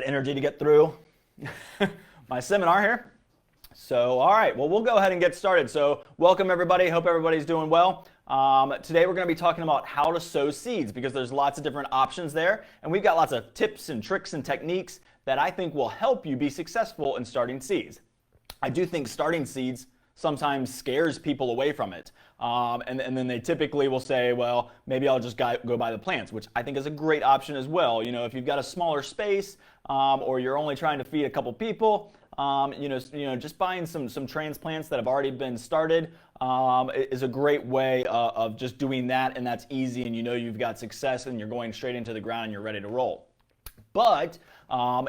energy to get through my seminar here. So, all right, well, we'll go ahead and get started. So, welcome everybody. Hope everybody's doing well. Today we're going to be talking about how to sow seeds because there's lots of different options there. And we've got lots of tips and tricks and techniques that I think will help you be successful in starting seeds. I do think starting seeds sometimes scares people away from it. And then they typically will say, well, maybe I'll just go buy the plants, which I think is a great option as well. You know, if you've got a smaller space or you're only trying to feed a couple people, just buying some transplants that have already been started is a great way of just doing that, and that's easy, and you know you've got success and you're going straight into the ground and you're ready to roll. But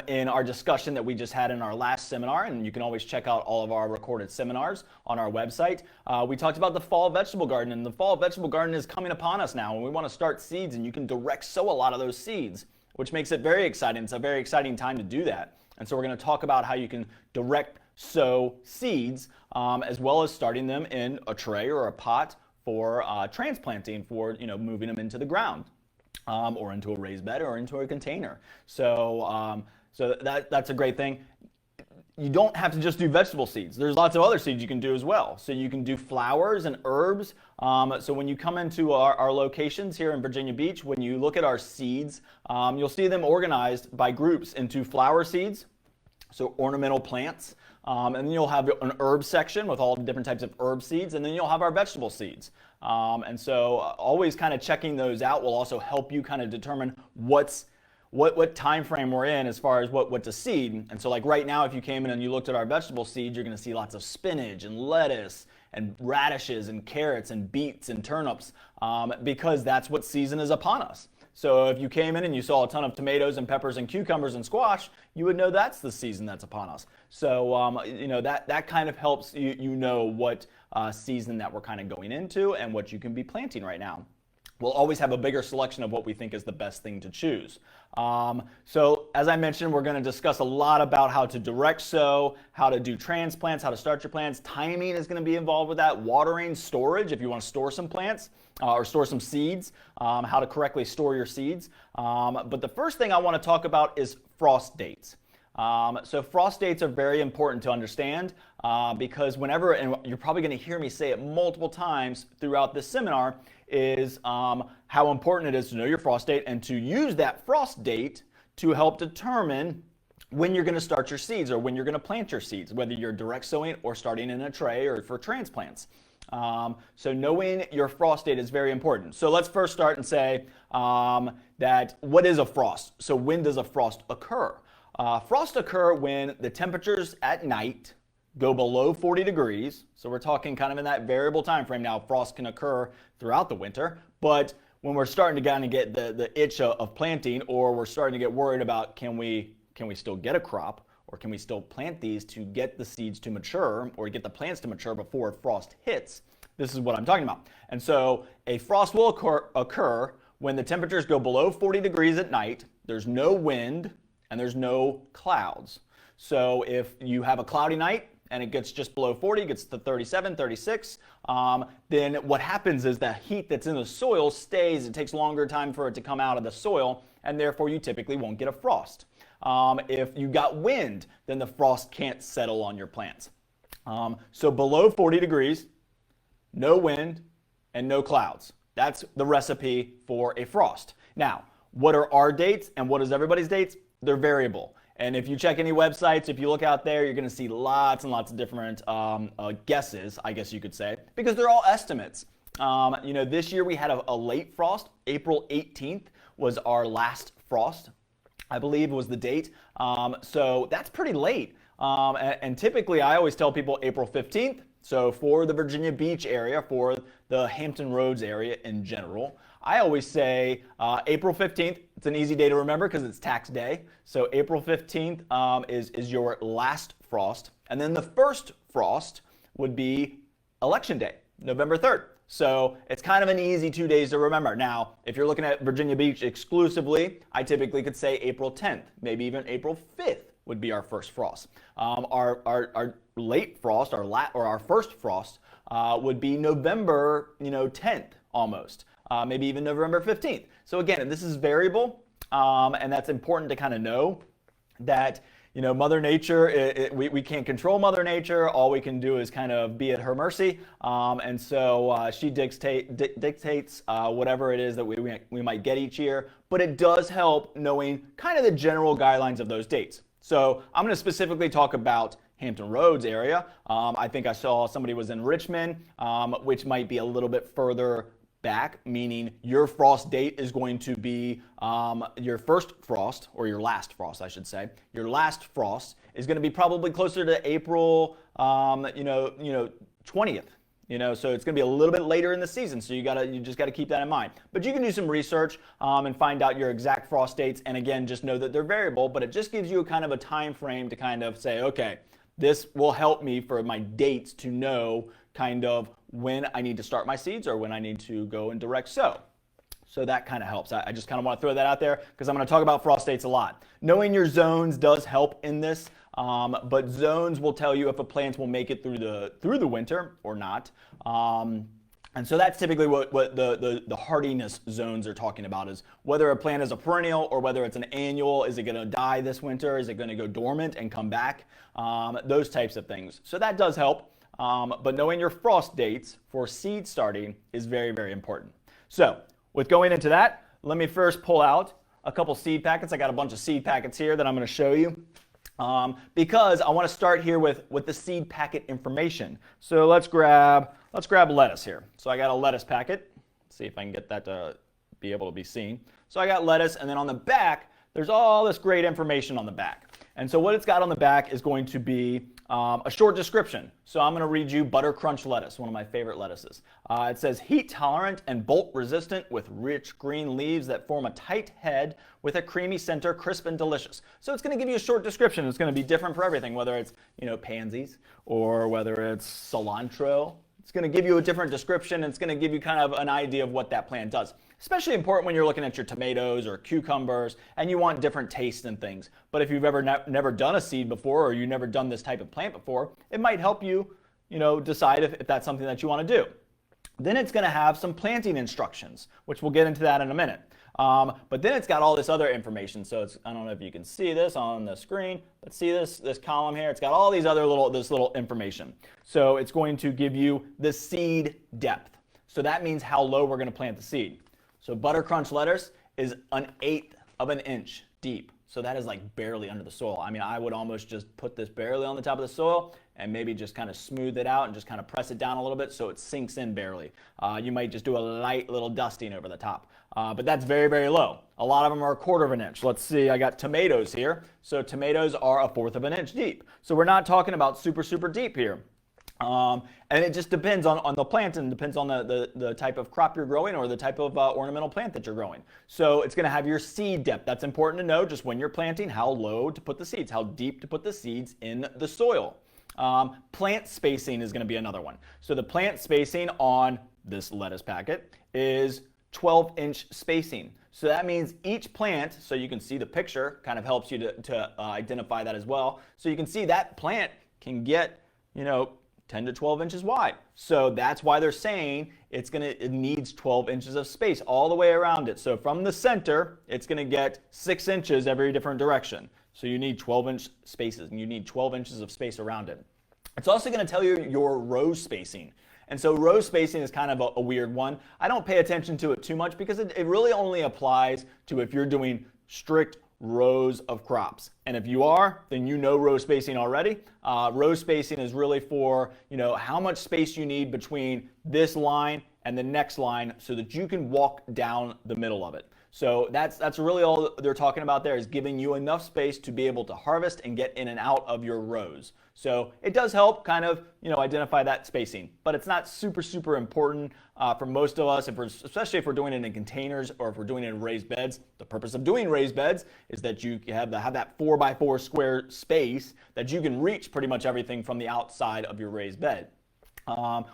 in our discussion that we just had in our last seminar, and you can always check out all of our recorded seminars on our website, we talked about the fall vegetable garden, and the fall vegetable garden is coming upon us now, and we want to start seeds, and you can direct sow a lot of those seeds, which makes it very exciting. It's a very exciting time to do that. And so we're going to talk about how you can direct sow seeds as well as starting them in a tray or a pot for transplanting, for moving them into the ground. Or into a raised bed or into a container. So that's a great thing. You don't have to just do vegetable seeds. There's lots of other seeds you can do as well. So you can do flowers and herbs. So when you come into our locations here in Virginia Beach, when you look at our seeds, you'll see them organized by groups into flower seeds, so ornamental plants. And then you'll have an herb section with all the different types of herb seeds, and then you'll have our vegetable seeds. And so always kind of checking those out will also help you kind of determine what time frame we're in as far as what to seed. And so like right now, if you came in and you looked at our vegetable seeds, you're going to see lots of spinach and lettuce and radishes and carrots and beets and turnips because that's what season is upon us. So if you came in and you saw a ton of tomatoes and peppers and cucumbers and squash, you would know that's the season that's upon us. So that kind of helps you know what season that we're kind of going into and what you can be planting right now. We'll always have a bigger selection of what we think is the best thing to choose. So as I mentioned, we're going to discuss a lot about how to direct sow, how to do transplants, how to start your plants. Timing is going to be involved with that. Watering, storage, if you want to store some plants or store some seeds, how to correctly store your seeds. But the first thing I want to talk about is frost dates. So frost dates are very important to understand because whenever, and you're probably going to hear me say it multiple times throughout this seminar, is how important it is to know your frost date and to use that frost date to help determine when you're going to start your seeds or when you're going to plant your seeds, whether you're direct sowing or starting in a tray or for transplants. So knowing your frost date is very important. So let's first start and say that what is a frost? So when does a frost occur? Frosts occur when the temperatures at night go below 40 degrees. So we're talking kind of in that variable time frame. Now, frost can occur throughout the winter, but when we're starting to kind of get the itch of planting, or we're starting to get worried about can we still get a crop, or can we still plant these to get the seeds to mature or get the plants to mature before frost hits, this is what I'm talking about. And so a frost will occur when the temperatures go below 40 degrees at night, there's no wind, and there's no clouds. So if you have a cloudy night and it gets just below 40, gets to 37, 36, then what happens is the heat that's in the soil stays. It takes longer time for it to come out of the soil, and therefore you typically won't get a frost. If you got wind, then the frost can't settle on your plants. So below 40 degrees, no wind, and no clouds. That's the recipe for a frost. Now, what are our dates and what is everybody's dates? They're variable. And if you check any websites, if you look out there, you're going to see lots and lots of different guesses, I guess you could say, because they're all estimates. This year we had a late frost. April 18th was our last frost, I believe was the date. So that's pretty late. And typically I always tell people April 15th. So for the Virginia Beach area, for the Hampton Roads area in general, I always say April 15th. It's an easy day to remember because it's tax day. So April 15th is your last frost. And then the first frost would be Election Day, November 3rd. So it's kind of an easy 2 days to remember. Now, if you're looking at Virginia Beach exclusively, I typically could say April 10th, maybe even April 5th would be our first frost. Our late frost, our first frost would be November 10th almost. Maybe even November 15th. So again, this is variable, and that's important to kind of know. that, you know, Mother Nature, we can't control Mother Nature. All we can do is kind of be at her mercy. And so she dictates whatever it is that we might get each year. But it does help knowing kind of the general guidelines of those dates. So I'm going to specifically talk about Hampton Roads area. I think I saw somebody was in Richmond, which might be a little bit further back, meaning your frost date is going to be your first frost, or your last frost, I should say. Your last frost is going to be probably closer to April, 20th. So it's going to be a little bit later in the season, so you just got to keep that in mind. But you can do some research and find out your exact frost dates, and again, just know that they're variable, but it just gives you a kind of a time frame to kind of say, okay, this will help me for my dates to know kind of when I need to start my seeds or when I need to go and direct sow. So that kind of helps. I just kind of want to throw that out there because I'm going to talk about frost dates a lot. Knowing your zones does help in this, but zones will tell you if a plant will make it through the winter or not. And so that's typically what the hardiness zones are talking about, is whether a plant is a perennial or whether it's an annual. Is it going to die this winter? Is it going to go dormant and come back? Those types of things. So that does help. But knowing your frost dates for seed starting is very, very important. So with going into that, let me first pull out a couple seed packets. I got a bunch of seed packets here that I'm going to show you. Because I want to start here with the seed packet information. So let's grab lettuce here. So I got a lettuce packet. Let's see if I can get that to be able to be seen. So I got lettuce, and then on the back, there's all this great information on the back. And so what it's got on the back is going to be a short description. So I'm going to read you Butter Crunch lettuce, one of my favorite lettuces. It says, heat tolerant and bolt resistant with rich green leaves that form a tight head with a creamy center, crisp and delicious. So it's going to give you a short description. It's going to be different for everything, whether it's, pansies or whether it's cilantro. It's going to give you a different description, and it's going to give you kind of an idea of what that plant does. Especially important when you're looking at your tomatoes or cucumbers and you want different tastes and things. But if you've ever never done a seed before, or you've never done this type of plant before, it might help you, decide if that's something that you want to do. Then it's going to have some planting instructions, which we'll get into that in a minute. But then it's got all this other information. So I don't know if you can see this on the screen, but see this column here? It's got all these other little information. So it's going to give you the seed depth. So that means how low we're going to plant the seed. So Butter Crunch lettuce is 1/8 of an inch deep. So that is like barely under the soil. I mean, I would almost just put this barely on the top of the soil and maybe just kind of smooth it out and just kind of press it down a little bit so it sinks in barely. You might just do a light little dusting over the top. But that's very, very low. A lot of them are 1/4 of an inch. Let's see, I got tomatoes here. So tomatoes are 1/4 of an inch deep. So we're not talking about super, super deep here. And it just depends on the plant, and depends on the type of crop you're growing or the type of ornamental plant that you're growing. So it's going to have your seed depth. That's important to know just when you're planting, how low to put the seeds, how deep to put the seeds in the soil. Plant spacing is going to be another one. So the plant spacing on this lettuce packet is 12-inch spacing. So that means each plant, so you can see the picture, kind of helps you to identify that as well. So you can see that plant can get, 10 to 12 inches wide. So that's why they're saying it needs 12 inches of space all the way around it. So from the center, it's going to get 6 inches every different direction. So you need 12-inch spaces, and you need 12 inches of space around it. It's also going to tell you your row spacing. And so row spacing is kind of a weird one. I don't pay attention to it too much because it really only applies to if you're doing strict rows of crops. And if you are, then you know row spacing already. Row spacing is really for, how much space you need between this line and the next line so that you can walk down the middle of it. So that's really all they're talking about there, is giving you enough space to be able to harvest and get in and out of your rows. So it does help kind of, identify that spacing, but it's not super, super important for most of us, especially if we're doing it in containers or if we're doing it in raised beds. The purpose of doing raised beds is that you have that 4x4 square space that you can reach pretty much everything from the outside of your raised bed.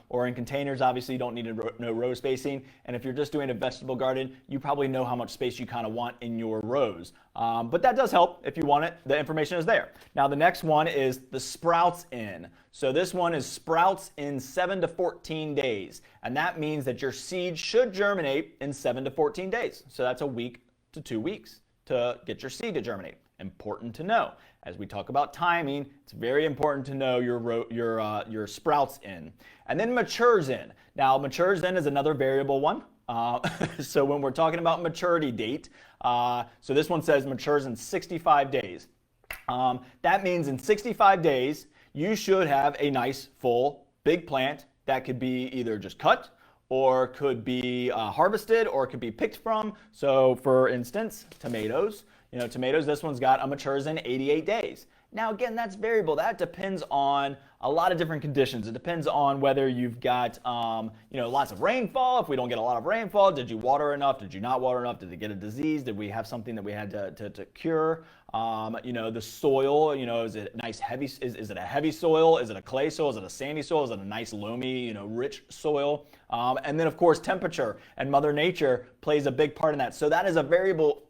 Or in containers, obviously you don't need no row spacing. And if you're just doing a vegetable garden, you probably know how much space you kind of want in your rows. But that does help if you want it. The information is there. Now the next one is the sprouts in. So this one is sprouts in 7 to 14 days. And that means that your seed should germinate in 7 to 14 days. So that's a week to 2 weeks to get your seed to germinate. Important to know. As we talk about timing, it's very important to know your sprouts in. And then matures in. Now, matures in is another variable one. So when we're talking about maturity date, so this one says matures in 65 days. That means in 65 days, you should have a nice, full, big plant that could be either just cut or could be harvested or could be picked from. So for instance, tomatoes, tomatoes, this one's got a matures in 88 days. Now again, that's variable. That depends on a lot of different conditions. It depends on whether you've got lots of rainfall. If we don't get a lot of rainfall, did you water enough? Did you not water enough? Did it get a disease? Did we have something that we had to cure? The soil, is it nice heavy? Is it a heavy soil? Is it a clay soil? Is it a sandy soil? Is it a nice loamy, rich soil? And then of course temperature and Mother Nature plays a big part in that. So that is a variable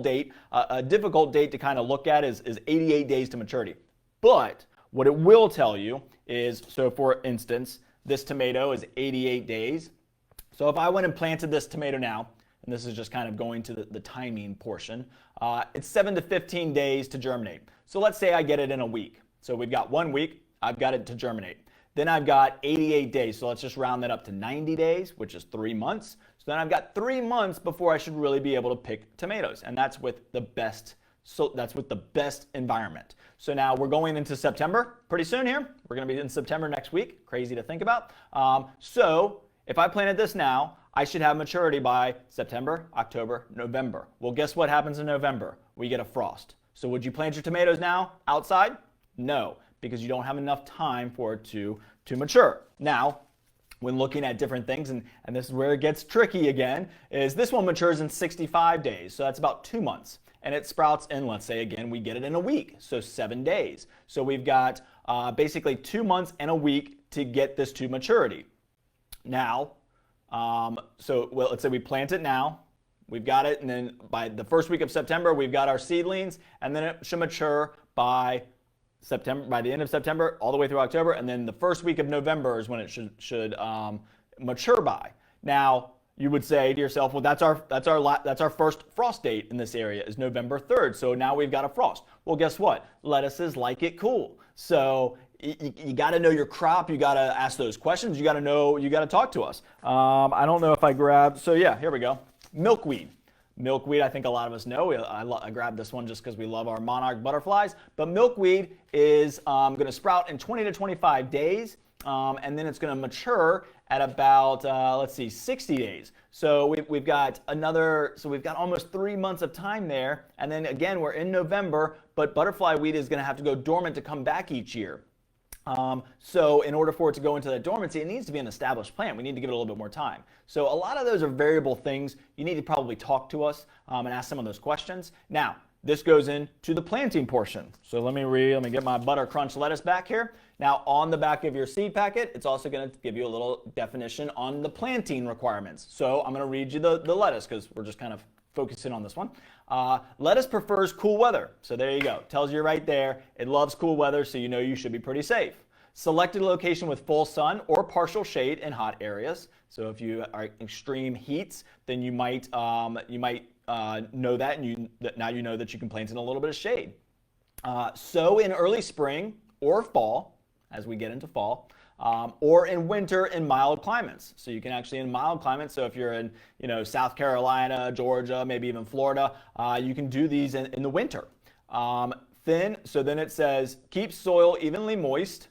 date, a difficult date to kind of look at is 88 days to maturity. But what it will tell you is, so for instance, this tomato is 88 days. So if I went and planted this tomato now, and this is just kind of going to the timing portion, it's 7 to 15 days to germinate. So let's say I get it in a week. So we've got 1 week, I've got it to germinate. Then I've got 88 days, so let's just round that up to 90 days, which is 3 months. So then I've got 3 months before I should really be able to pick tomatoes, and that's with the best environment. So now we're going into September pretty soon here. We're going to be in September next week. Crazy to think about. So if I planted this now, I should have maturity by September, October, November. Well, guess what happens in November? We get a frost. So would you plant your tomatoes now outside? No, because you don't have enough time for it to mature. Now, when looking at different things, and this is where it gets tricky again, is this one matures in 65 days. So that's about 2 months. And it sprouts in, let's say again, we get it in a week, so 7 days. So we've got basically 2 months and a week to get this to maturity. Now, let's say we plant it now, we've got it, and then by the first week of September, we've got our seedlings, and then it should mature by the end of September, all the way through October, and then the first week of November is when it should mature by. Now, you would say to yourself, well, that's our first frost date in this area is November 3rd. So now we've got a frost. Well, guess what? Lettuces like it cool. So you got to know your crop. You got to ask those questions. You got to talk to us. I don't know if I grabbed. So yeah, here we go. Milkweed. Milkweed, I think a lot of us know. I grabbed this one just because we love our monarch butterflies. But milkweed is going to sprout in 20 to 25 days. And then it's going to mature at about, 60 days. So we've got almost 3 months of time there. And then again, we're in November, but butterfly weed is going to have to go dormant to come back each year. So in order for it to go into that dormancy, it needs to be an established plant. We need to give it a little bit more time. So a lot of those are variable things. You need to probably talk to us and ask some of those questions. Now, this goes into the planting portion. So let me get my Butter Crunch lettuce back here. Now on the back of your seed packet, it's also going to give you a little definition on the planting requirements. So I'm going to read you the lettuce because we're just kind of focusing on this one. Lettuce prefers cool weather. So there you go. Tells you right there. It loves cool weather, so you know you should be pretty safe. Selected location with full sun or partial shade in hot areas. So if you are extreme heats, then you might know that, and now you know that you can plant in a little bit of shade. Sow in early spring or fall, as we get into fall, or in winter in mild climates. So you can actually in mild climates. So if you're in South Carolina, Georgia, maybe even Florida, you can do these in the winter. So then it says keep soil evenly moist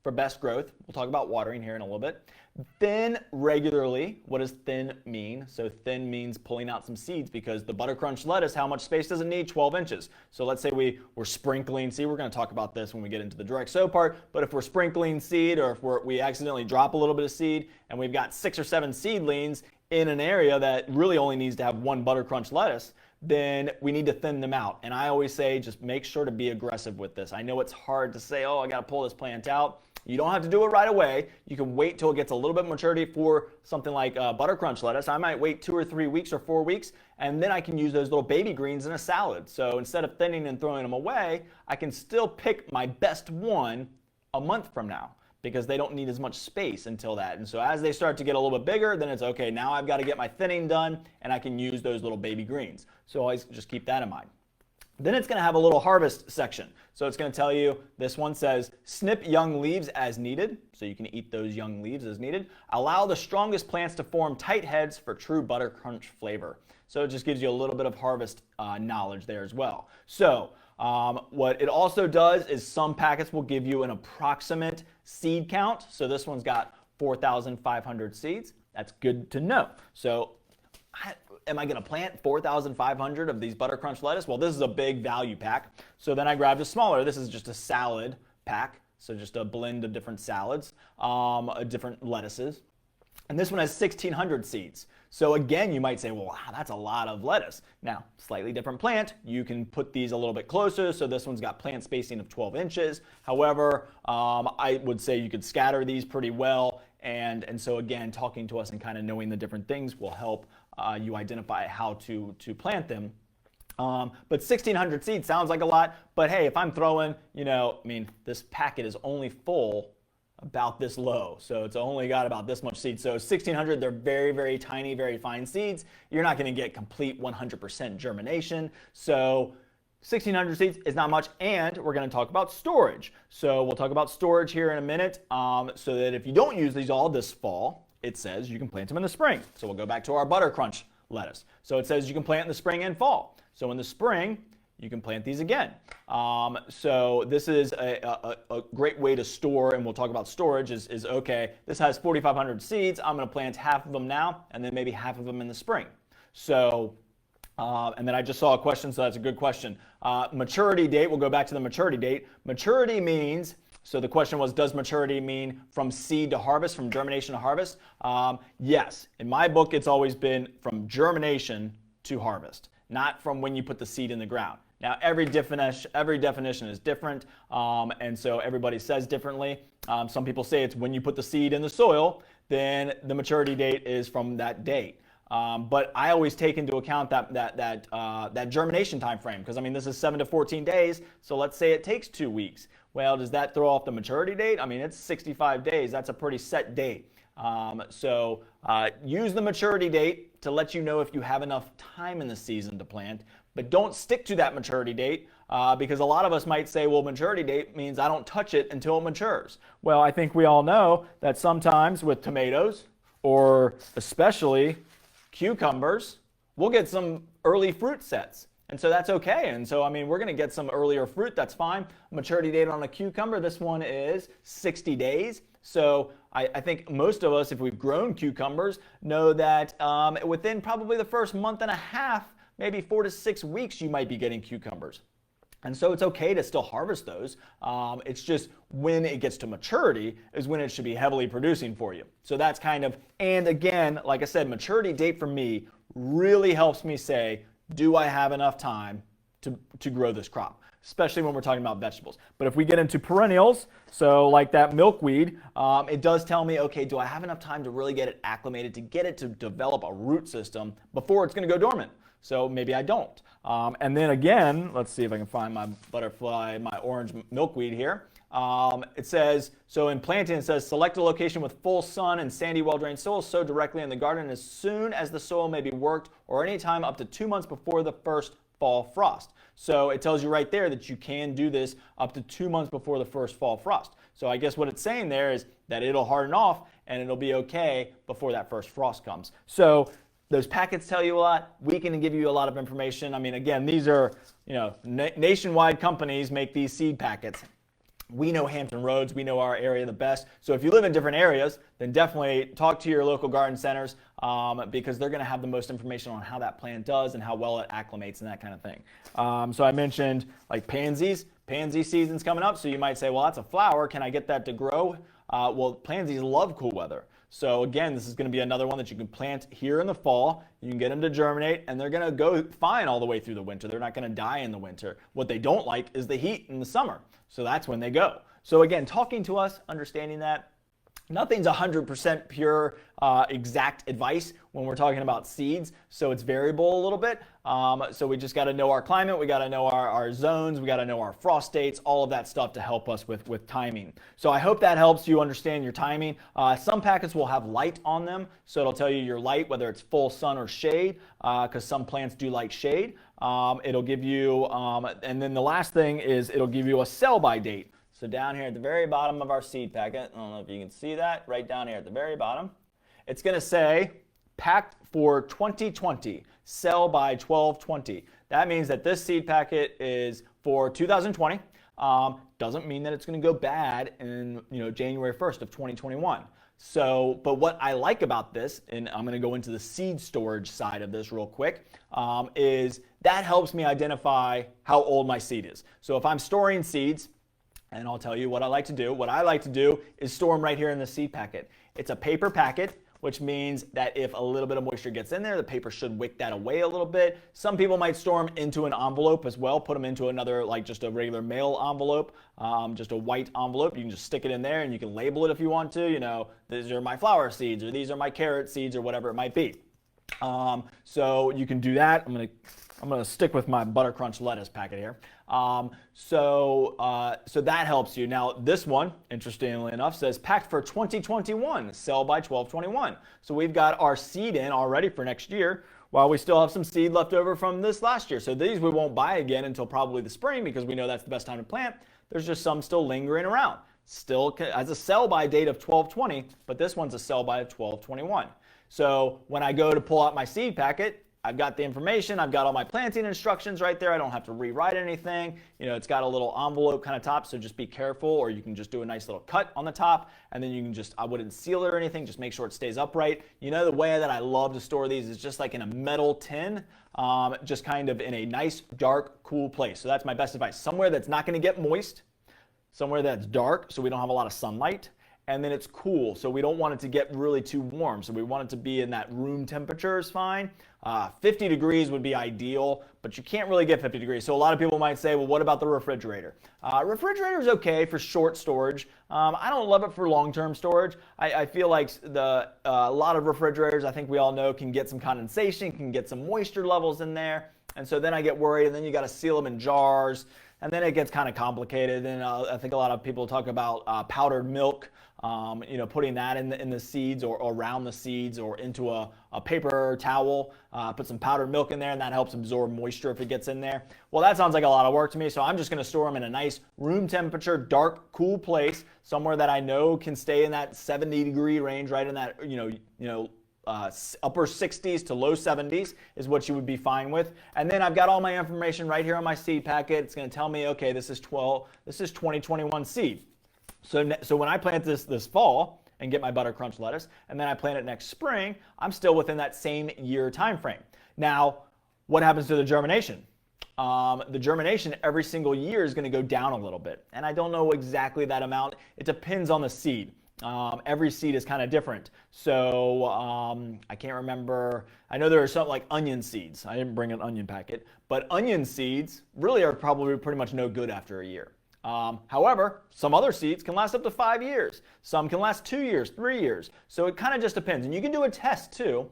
for best growth. We'll talk about watering here in a little bit. Thin regularly. What does thin mean? So thin means pulling out some seeds, because the Butter Crunch lettuce, how much space does it need? 12 inches. So let's say we're sprinkling seed. We're going to talk about this when we get into the direct sow part, but if we're sprinkling seed, or if we accidentally drop a little bit of seed and we've got 6 or 7 seedlings in an area that really only needs to have 1 Butter Crunch lettuce, then we need to thin them out. And I always say just make sure to be aggressive with this. I know it's hard to say, oh, I got to pull this plant out. You don't have to do it right away. You can wait till it gets a little bit maturity for something like Butter Crunch lettuce. I might wait 2 or 3 weeks or 4 weeks, and then I can use those little baby greens in a salad. So instead of thinning and throwing them away, I can still pick my best one a month from now, because they don't need as much space until that. And so as they start to get a little bit bigger, then it's okay, now I've got to get my thinning done, and I can use those little baby greens. So always just keep that in mind. Then it's going to have a little harvest section. So it's going to tell you, this one says, snip young leaves as needed. So you can eat those young leaves as needed. Allow the strongest plants to form tight heads for true butter crunch flavor. So it just gives you a little bit of harvest knowledge there as well. So what it also does is some packets will give you an approximate seed count. So this one's got 4,500 seeds. That's good to know. So am I going to plant 4,500 of these butter crunch lettuce? Well, this is a big value pack. So then I grabbed a smaller. This is just a salad pack. So just a blend of different salads, different lettuces. And this one has 1,600 seeds. So again, you might say, well, wow, that's a lot of lettuce. Now, slightly different plant. You can put these a little bit closer. So this one's got plant spacing of 12 inches. However, I would say you could scatter these pretty well. And so again, talking to us and kind of knowing the different things will help you identify how to plant them. But 1,600 seeds sounds like a lot. But hey, if I'm throwing, this packet is only full about this low. So it's only got about this much seed. So 1,600, they're very, very tiny, very fine seeds. You're not going to get complete 100% germination. So 1,600 seeds is not much, and we're going to talk about storage. So we'll talk about storage here in a minute, so that if you don't use these all this fall, it says you can plant them in the spring. So we'll go back to our butter crunch lettuce. So it says you can plant in the spring and fall. So in the spring, you can plant these again. So this is a great way to store, and we'll talk about storage, is okay, this has 4,500 seeds. I'm going to plant half of them now, and then maybe half of them in the spring. So and then I just saw a question, so that's a good question. Maturity date, we'll go back to the maturity date. Maturity means, so the question was, does maturity mean from seed to harvest, from germination to harvest? Yes, in my book, it's always been from germination to harvest, not from when you put the seed in the ground. Now, every definition is different, and so everybody says differently. Some people say it's when you put the seed in the soil, then the maturity date is from that date. But I always take into account that germination time frame, because this is 7 to 14 days. So let's say it takes 2 weeks. Well, does that throw off the maturity date? It's 65 days. That's a pretty set date. So use the maturity date to let you know if you have enough time in the season to plant. But don't stick to that maturity date, because a lot of us might say, well, maturity date means I don't touch it until it matures. Well, I think we all know that sometimes with tomatoes, or especially cucumbers, we'll get some early fruit sets. And so that's okay. And so, we're going to get some earlier fruit. That's fine. Maturity date on a cucumber, this one is 60 days. So I think most of us, if we've grown cucumbers, know that within probably the first month and a half, maybe 4 to 6 weeks, you might be getting cucumbers. And so it's okay to still harvest those. It's just when it gets to maturity is when it should be heavily producing for you. So that's kind of, and again, like I said, maturity date for me really helps me say, do I have enough time to grow this crop? Especially when we're talking about vegetables. But if we get into perennials, so like that milkweed, it does tell me, okay, do I have enough time to really get it acclimated, to get it to develop a root system before it's going to go dormant? So maybe I don't. And then again, let's see if I can find my butterfly, my orange milkweed here. It says, so in planting, it says, select a location with full sun and sandy, well-drained soil. Sow directly in the garden as soon as the soil may be worked, or any time up to 2 months before the first fall frost. So it tells you right there that you can do this up to 2 months before the first fall frost. So I guess what it's saying there is that it'll harden off and it'll be okay before that first frost comes. So those packets tell you a lot. We can give you a lot of information. Again, these are, nationwide companies make these seed packets. We know Hampton Roads, we know our area the best. So if you live in different areas, then definitely talk to your local garden centers, because they're going to have the most information on how that plant does and how well it acclimates and that kind of thing. So I mentioned like pansies. Pansy season's coming up, so you might say, well, that's a flower. Can I get that to grow? Well, pansies love cool weather. So again, this is going to be another one that you can plant here in the fall. You can get them to germinate, and they're going to go fine all the way through the winter. They're not going to die in the winter. What they don't like is the heat in the summer. So that's when they go. So again, talking to us, understanding that, Nothing's 100% pure exact advice when we're talking about seeds, so it's variable a little bit. So we just got to know our climate, we got to know our zones, we got to know our frost dates, all of that stuff to help us with timing. So I hope that helps you understand your timing. Some packets will have light on them, so it'll tell you your light, whether it's full sun or shade, because some plants do like shade. It'll give you, and then the last thing is it'll give you a sell-by date. So down here at the very bottom of our seed packet, I don't know if you can see that, right down here at the very bottom, it's going to say packed for 2020, sell by 12/20. That means that this seed packet is for 2020. Doesn't mean that it's going to go bad in January 1st of 2021. So, but what I like about this, and I'm going to go into the seed storage side of this real quick, is that helps me identify how old my seed is. So if I'm storing seeds, and I'll tell you what I like to do. What I like to do is store them right here in the seed packet. It's a paper packet, which means that if a little bit of moisture gets in there, the paper should wick that away a little bit. Some people might store them into an envelope as well, put them into another, like just a regular mail envelope, just a white envelope. You can just stick it in there and you can label it if you want to. These are my flower seeds, or these are my carrot seeds, or whatever it might be. So you can do that. I'm gonna stick with my butter crunch lettuce packet here. So that helps you. Now this one, interestingly enough, says packed for 2021, sell by 12/21. So we've got our seed in already for next year, while we still have some seed left over from this last year. So these we won't buy again until probably the spring, because we know that's the best time to plant. There's just some still lingering around. Still has a sell by date of 12/20, but this one's a sell by of 12/21. So when I go to pull out my seed packet, I've got the information, I've got all my planting instructions right there. I don't have to rewrite anything. It's got a little envelope kind of top, so just be careful, or you can just do a nice little cut on the top, and then you can I wouldn't seal it or anything, just make sure it stays upright. The way that I love to store these is just like in a metal tin, just kind of in a nice, dark, cool place. So that's my best advice. Somewhere that's not gonna get moist, somewhere that's dark, so we don't have a lot of sunlight, and then it's cool, so we don't want it to get really too warm. So we want it to be in that room temperature is fine. 50 degrees would be ideal, but you can't really get 50 degrees. So a lot of people might say, well, what about the refrigerator? Refrigerator is okay for short storage. I don't love it for long-term storage. I feel like a lot of refrigerators, I think we all know, can get some condensation, can get some moisture levels in there. And so then I get worried, and then you got to seal them in jars, and then it gets kind of complicated. And I think a lot of people talk about powdered milk, putting that in the seeds, or around the seeds, or into a paper towel, put some powdered milk in there, and that helps absorb moisture if it gets in there. Well, that sounds like a lot of work to me, so I'm just going to store them in a nice room temperature, dark, cool place, somewhere that I know can stay in that 70-degree range, right in that, upper 60s to low 70s is what you would be fine with. And then I've got all my information right here on my seed packet. It's going to tell me, okay, this is 2021 seed. So when I plant this fall and get my butter crunch lettuce, and then I plant it next spring, I'm still within that same year time frame. Now, what happens to the germination? The germination every single year is going to go down a little bit, and I don't know exactly that amount. It depends on the seed. Every seed is kind of different. So I can't remember. I know there are some like onion seeds. I didn't bring an onion packet, but onion seeds really are probably pretty much no good after a year. However, some other seeds can last up to 5 years. Some can last 2 years, 3 years. So it kind of just depends. And you can do a test too.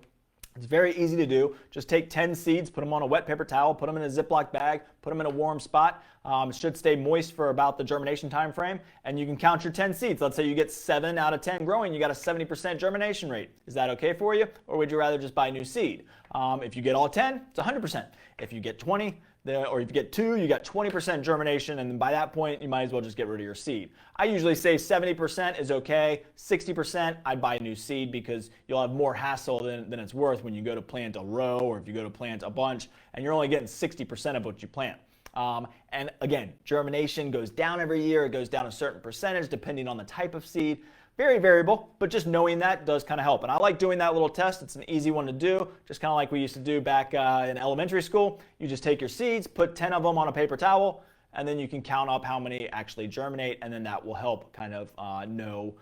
It's very easy to do. Just take 10 seeds, put them on a wet paper towel, put them in a Ziploc bag, put them in a warm spot. It should stay moist for about the germination time frame, and you can count your 10 seeds. Let's say you get 7 out of 10 growing, you got a 70% germination rate. Is that okay for you, or would you rather just buy new seed? If you get all 10, it's 100%. If you get 20, or if you get 2, you got 20% germination, and then by that point, you might as well just get rid of your seed. I usually say 70% is okay. 60%, I'd buy a new seed, because you'll have more hassle than it's worth when you go to plant a row, or if you go to plant a bunch, and you're only getting 60% of what you plant. And again, germination goes down every year. It goes down a certain percentage depending on the type of seed. Very variable, but just knowing that does kind of help. And I like doing that little test. It's an easy one to do, just kind of like we used to do back in elementary school. You just take your seeds, put 10 of them on a paper towel, and then you can count up how many actually germinate, and then that will help kind of know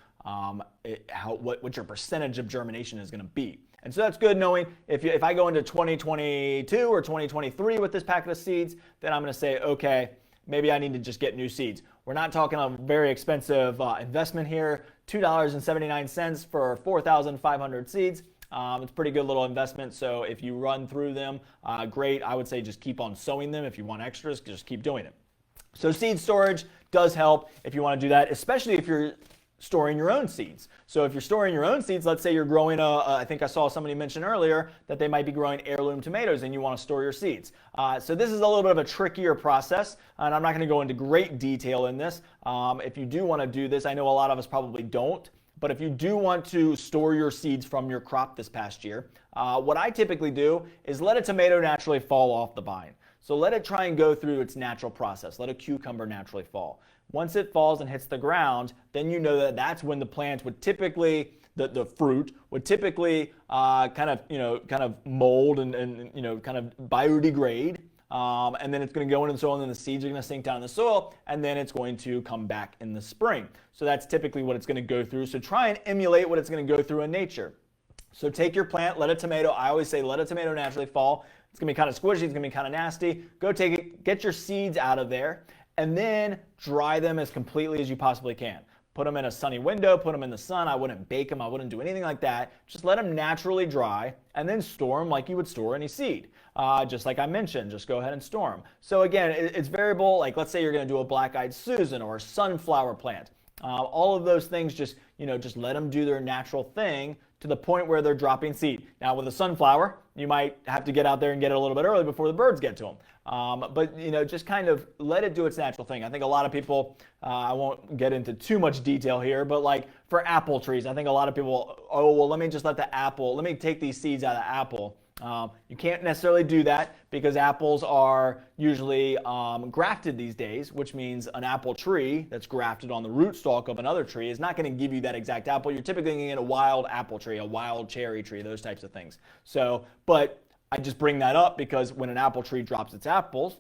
what your percentage of germination is going to be. And so that's good knowing if I go into 2022 or 2023 with this packet of seeds, then I'm going to say, okay, maybe I need to just get new seeds. We're not talking a very expensive investment here $2.79 for 4,500 seeds. It's a pretty good little investment, so if you run through them, great. I would say just keep on sowing them. If you want extras, just keep doing it. So seed storage does help if you want to do that, especially if you're storing your own seeds. So if you're storing your own seeds, let's say you're growing I think I saw somebody mention earlier that they might be growing heirloom tomatoes and you want to store your seeds. So this is a little bit of a trickier process, and I'm not going to go into great detail in this. If you do want to do this, I know a lot of us probably don't, but if you do want to store your seeds from your crop this past year, what I typically do is let a tomato naturally fall off the vine. So let it try and go through its natural process. Let a cucumber naturally fall. Once it falls and hits the ground, then you know that that's when the plant would typically, the fruit would typically kind of mold and kind of biodegrade. And then it's going to go into the soil, and then the seeds are going to sink down in the soil, and then it's going to come back in the spring. So that's typically what it's going to go through. So try and emulate what it's going to go through in nature. So take your plant, let a tomato, I always say let a tomato naturally fall. It's going to be kind of squishy, it's going to be kind of nasty. Go take it, get your seeds out of there, and then dry them as completely as you possibly can. Put them in a sunny window, put them in the sun. I wouldn't bake them, I wouldn't do anything like that. Just let them naturally dry, and then store them like you would store any seed. Just like I mentioned, just go ahead and store them. So again, it's variable. Like let's say you're going to do a black-eyed Susan or a sunflower plant. All of those things, just let them do their natural thing to the point where they're dropping seed. Now with a sunflower, you might have to get out there and get it a little bit early before the birds get to them. But just kind of let it do its natural thing. I think a lot of people, I won't get into too much detail here, but like for apple trees, I think a lot of people, oh, well, let me just let me take these seeds out of the apple. You can't necessarily do that because apples are usually grafted these days, which means an apple tree that's grafted on the rootstock of another tree is not going to give you that exact apple. You're typically going to get a wild apple tree, a wild cherry tree, those types of things. So, but I just bring that up because when an apple tree drops its apples,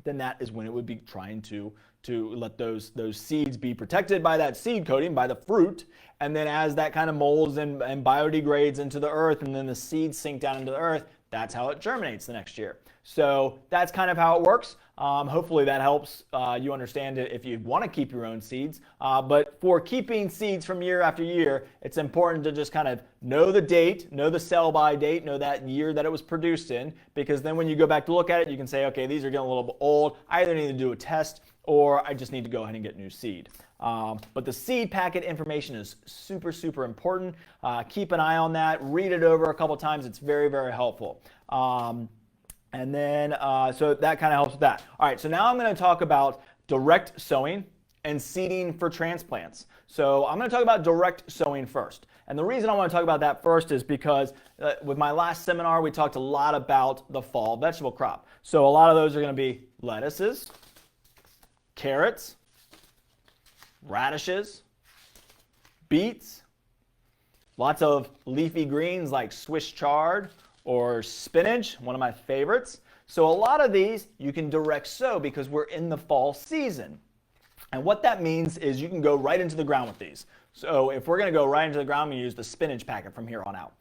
then that is when it would be trying to let those seeds be protected by that seed coating, by the fruit, and then as that kind of molds and biodegrades into the earth, and then the seeds sink down into the earth, that's how it germinates the next year. So that's kind of how it works. Hopefully that helps you understand it if you want to keep your own seeds. But for keeping seeds from year after year, it's important to just kind of know the date, know the sell-by date, know that year that it was produced in, because then when you go back to look at it, you can say, okay, these are getting a little bit old. I either need to do a test or I just need to go ahead and get new seed. But the seed packet information is super, super important. Keep an eye on that. Read it over a couple times. It's very, very helpful. And then, so that kind of helps with that. All right, so now I'm going to talk about direct sowing and seeding for transplants. So I'm going to talk about direct sowing first. And the reason I want to talk about that first is because with my last seminar, we talked a lot about the fall vegetable crop. So a lot of those are going to be lettuces, carrots, radishes, beets, lots of leafy greens like Swiss chard or spinach, one of my favorites. So a lot of these you can direct sow because we're in the fall season. And what that means is you can go right into the ground with these. So if we're going to go right into the ground, we use the spinach packet from here on out.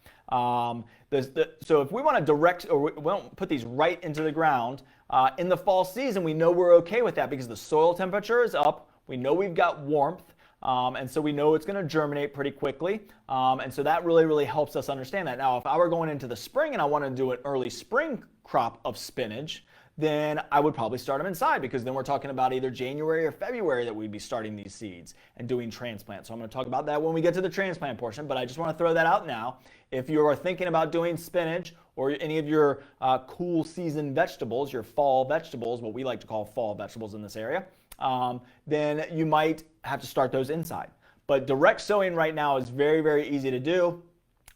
So if we want to direct, or we don't put these right into the ground, in the fall season, we know we're okay with that because the soil temperature is up. We know we've got warmth. And so we know it's going to germinate pretty quickly. And so that really, really helps us understand that. Now, if I were going into the spring and I wanted to do an early spring crop of spinach, then I would probably start them inside because then we're talking about either January or February that we'd be starting these seeds and doing transplants. So I'm going to talk about that when we get to the transplant portion, but I just want to throw that out now. If you are thinking about doing spinach or any of your cool season vegetables, your fall vegetables, what we like to call fall vegetables in this area, then you might have to start those inside. But direct sowing right now is very, very easy to do.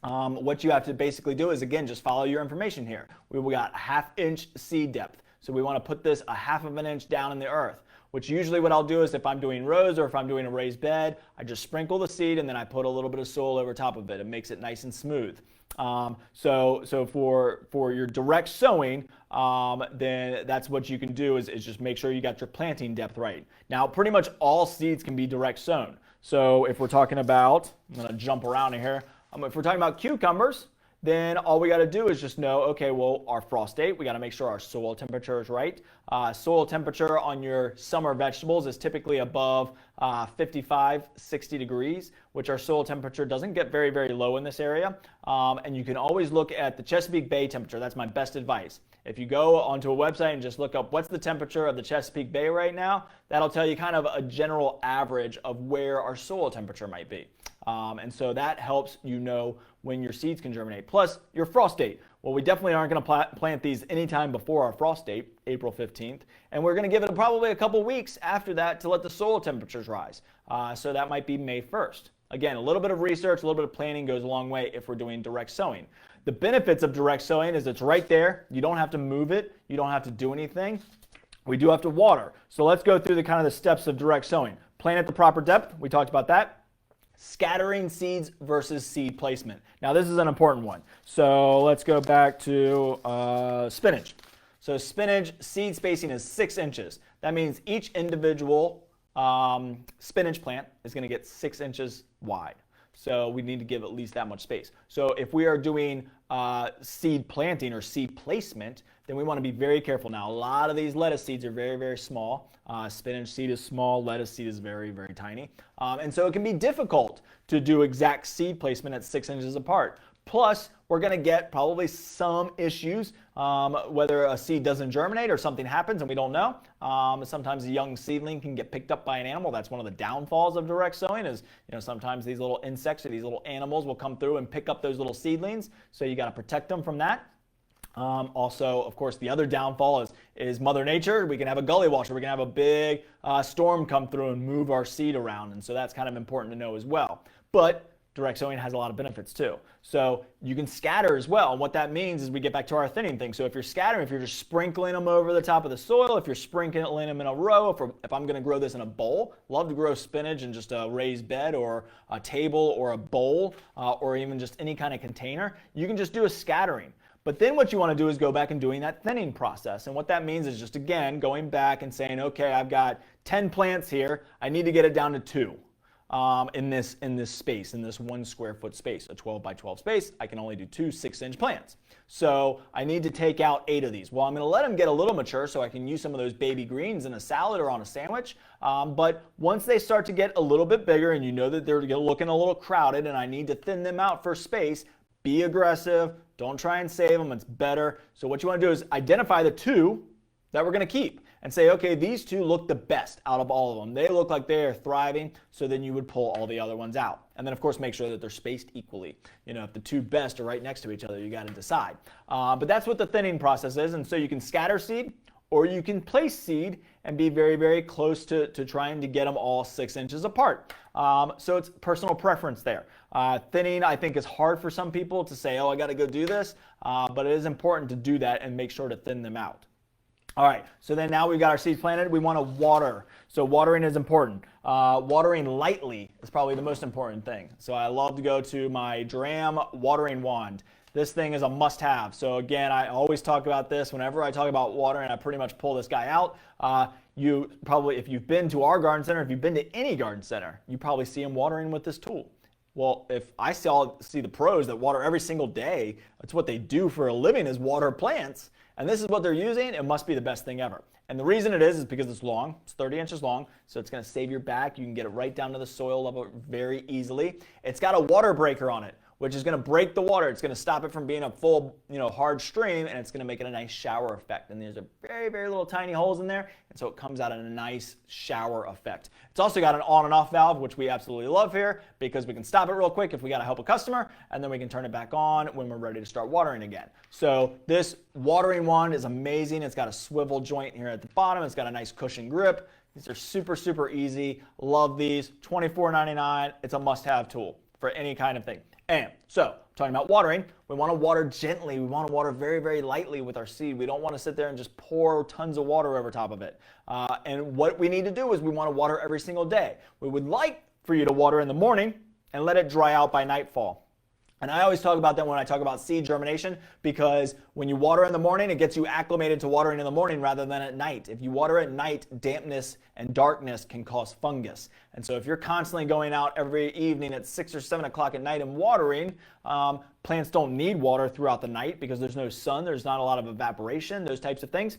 What you have to basically do is, again, just follow your information here. We've got 1/2 inch seed depth. So we want to put this 1/2 inch down in the earth, which usually what I'll do is if I'm doing rows or if I'm doing a raised bed, I just sprinkle the seed and then I put a little bit of soil over top of it. It makes it nice and smooth. So for your direct sowing, then that's what you can do is just make sure you got your planting depth right. Now, pretty much all seeds can be direct sown. So if we're talking about, I'm going to jump around here. If we're talking about cucumbers, then all we got to do is just know, okay, well, our frost date, we got to make sure our soil temperature is right. Soil temperature on your summer vegetables is typically above 55, 60 degrees, which our soil temperature doesn't get very, very low in this area. And you can always look at the Chesapeake Bay temperature. That's my best advice. If you go onto a website and just look up what's the temperature of the Chesapeake Bay right now, that'll tell you kind of a general average of where our soil temperature might be. And so that helps you know when your seeds can germinate. Plus your frost date. Well, we definitely aren't going to plant these anytime before our frost date, April 15th. And we're going to give it probably a couple weeks after that to let the soil temperatures rise. So that might be May 1st. Again, a little bit of research, a little bit of planning goes a long way if we're doing direct sowing. The benefits of direct sowing is it's right there. You don't have to move it. You don't have to do anything. We do have to water. So let's go through the kind of the steps of direct sowing. Plant at the proper depth. We talked about that. Scattering seeds versus seed placement. Now this is an important one. So let's go back to spinach. So spinach seed spacing is 6 inches. That means each individual spinach plant is going to get 6 inches wide. So we need to give at least that much space. So if we are doing seed planting or seed placement, then we want to be very careful. Now, a lot of these lettuce seeds are very, very small. Spinach seed is small. Lettuce seed is very, very tiny. And so it can be difficult to do exact seed placement at 6 inches apart. Plus, we're going to get probably some issues, whether a seed doesn't germinate or something happens and we don't know. Sometimes a young seedling can get picked up by an animal. That's one of the downfalls of direct sowing is, sometimes these little insects or these little animals will come through and pick up those little seedlings. So you got to protect them from that. Also, of course, the other downfall is Mother Nature. We can have a gully washer. We can have a big storm come through and move our seed around. And so that's kind of important to know as well. But direct sowing has a lot of benefits too. So you can scatter as well. And what that means is we get back to our thinning thing. So if you're scattering, if you're just sprinkling them over the top of the soil, if you're sprinkling them in a row, if I'm going to grow this in a bowl, love to grow spinach in just a raised bed or a table or a bowl or even just any kind of container, you can just do a scattering. But then what you want to do is go back and doing that thinning process. And what that means is just, again, going back and saying, okay, I've got 10 plants here. I need to get it down to 2 in this space, in this 1 square foot space, a 12 by 12 space. I can only do 2 6-inch plants. So I need to take out 8 of these. Well, I'm going to let them get a little mature so I can use some of those baby greens in a salad or on a sandwich. But once they start to get a little bit bigger and you know that they're looking a little crowded and I need to thin them out for space, be aggressive. Don't try and save them. It's better. So what you want to do is identify the 2 that we're going to keep and say, okay, these 2 look the best out of all of them. They look like they are thriving. So then you would pull all the other ones out. And then, of course, make sure that they're spaced equally. If the 2 best are right next to each other, you got to decide. But that's what the thinning process is. And so you can scatter seed or you can place seed and be very, very close to trying to get them all 6 inches apart. So it's personal preference there. Thinning, I think, is hard for some people to say, oh, I got to go do this. But it is important to do that and make sure to thin them out. All right, so then now we've got our seeds planted. We want to water. So watering is important. Watering lightly is probably the most important thing. So I love to go to my Dram watering wand. This thing is a must-have. So again, I always talk about this. Whenever I talk about watering, I pretty much pull this guy out. You probably, if you've been to our garden center, if you've been to any garden center, you probably see them watering with this tool. Well, if I see the pros that water every single day, that's what they do for a living is water plants, and this is what they're using, it must be the best thing ever. And the reason it is because it's long. It's 30 inches long, so it's going to save your back. You can get it right down to the soil level very easily. It's got a water breaker on it, which is going to break the water. It's going to stop it from being a full, hard stream, and it's going to make it a nice shower effect. And there's a very, very little tiny holes in there, and so it comes out in a nice shower effect. It's also got an on and off valve, which we absolutely love here because we can stop it real quick if we got to help a customer, and then we can turn it back on when we're ready to start watering again. So this watering wand is amazing. It's got a swivel joint here at the bottom. It's got a nice cushion grip. These are super, super easy. Love these. $24.99. It's a must-have tool for any kind of thing. And so, talking about watering, we want to water gently. We want to water very, very lightly with our seed. We don't want to sit there and just pour tons of water over top of it. And what we need to do is we want to water every single day. We would like for you to water in the morning and let it dry out by nightfall. And I always talk about that when I talk about seed germination because when you water in the morning, it gets you acclimated to watering in the morning rather than at night. If you water at night, dampness and darkness can cause fungus. And so if you're constantly going out every evening at 6 or 7 o'clock at night and watering, Plants don't need water throughout the night because there's no sun, there's not a lot of evaporation, those types of things.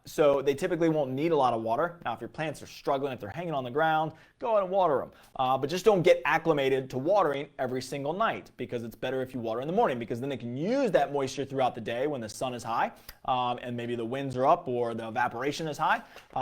So they typically won't need a lot of water. Now, if your plants are struggling, if they're hanging on the ground, go out and water them. But just don't get acclimated to watering every single night, because it's better if you water in the morning, because then it can use that moisture throughout the day when the sun is high and maybe the winds are up or the evaporation is high.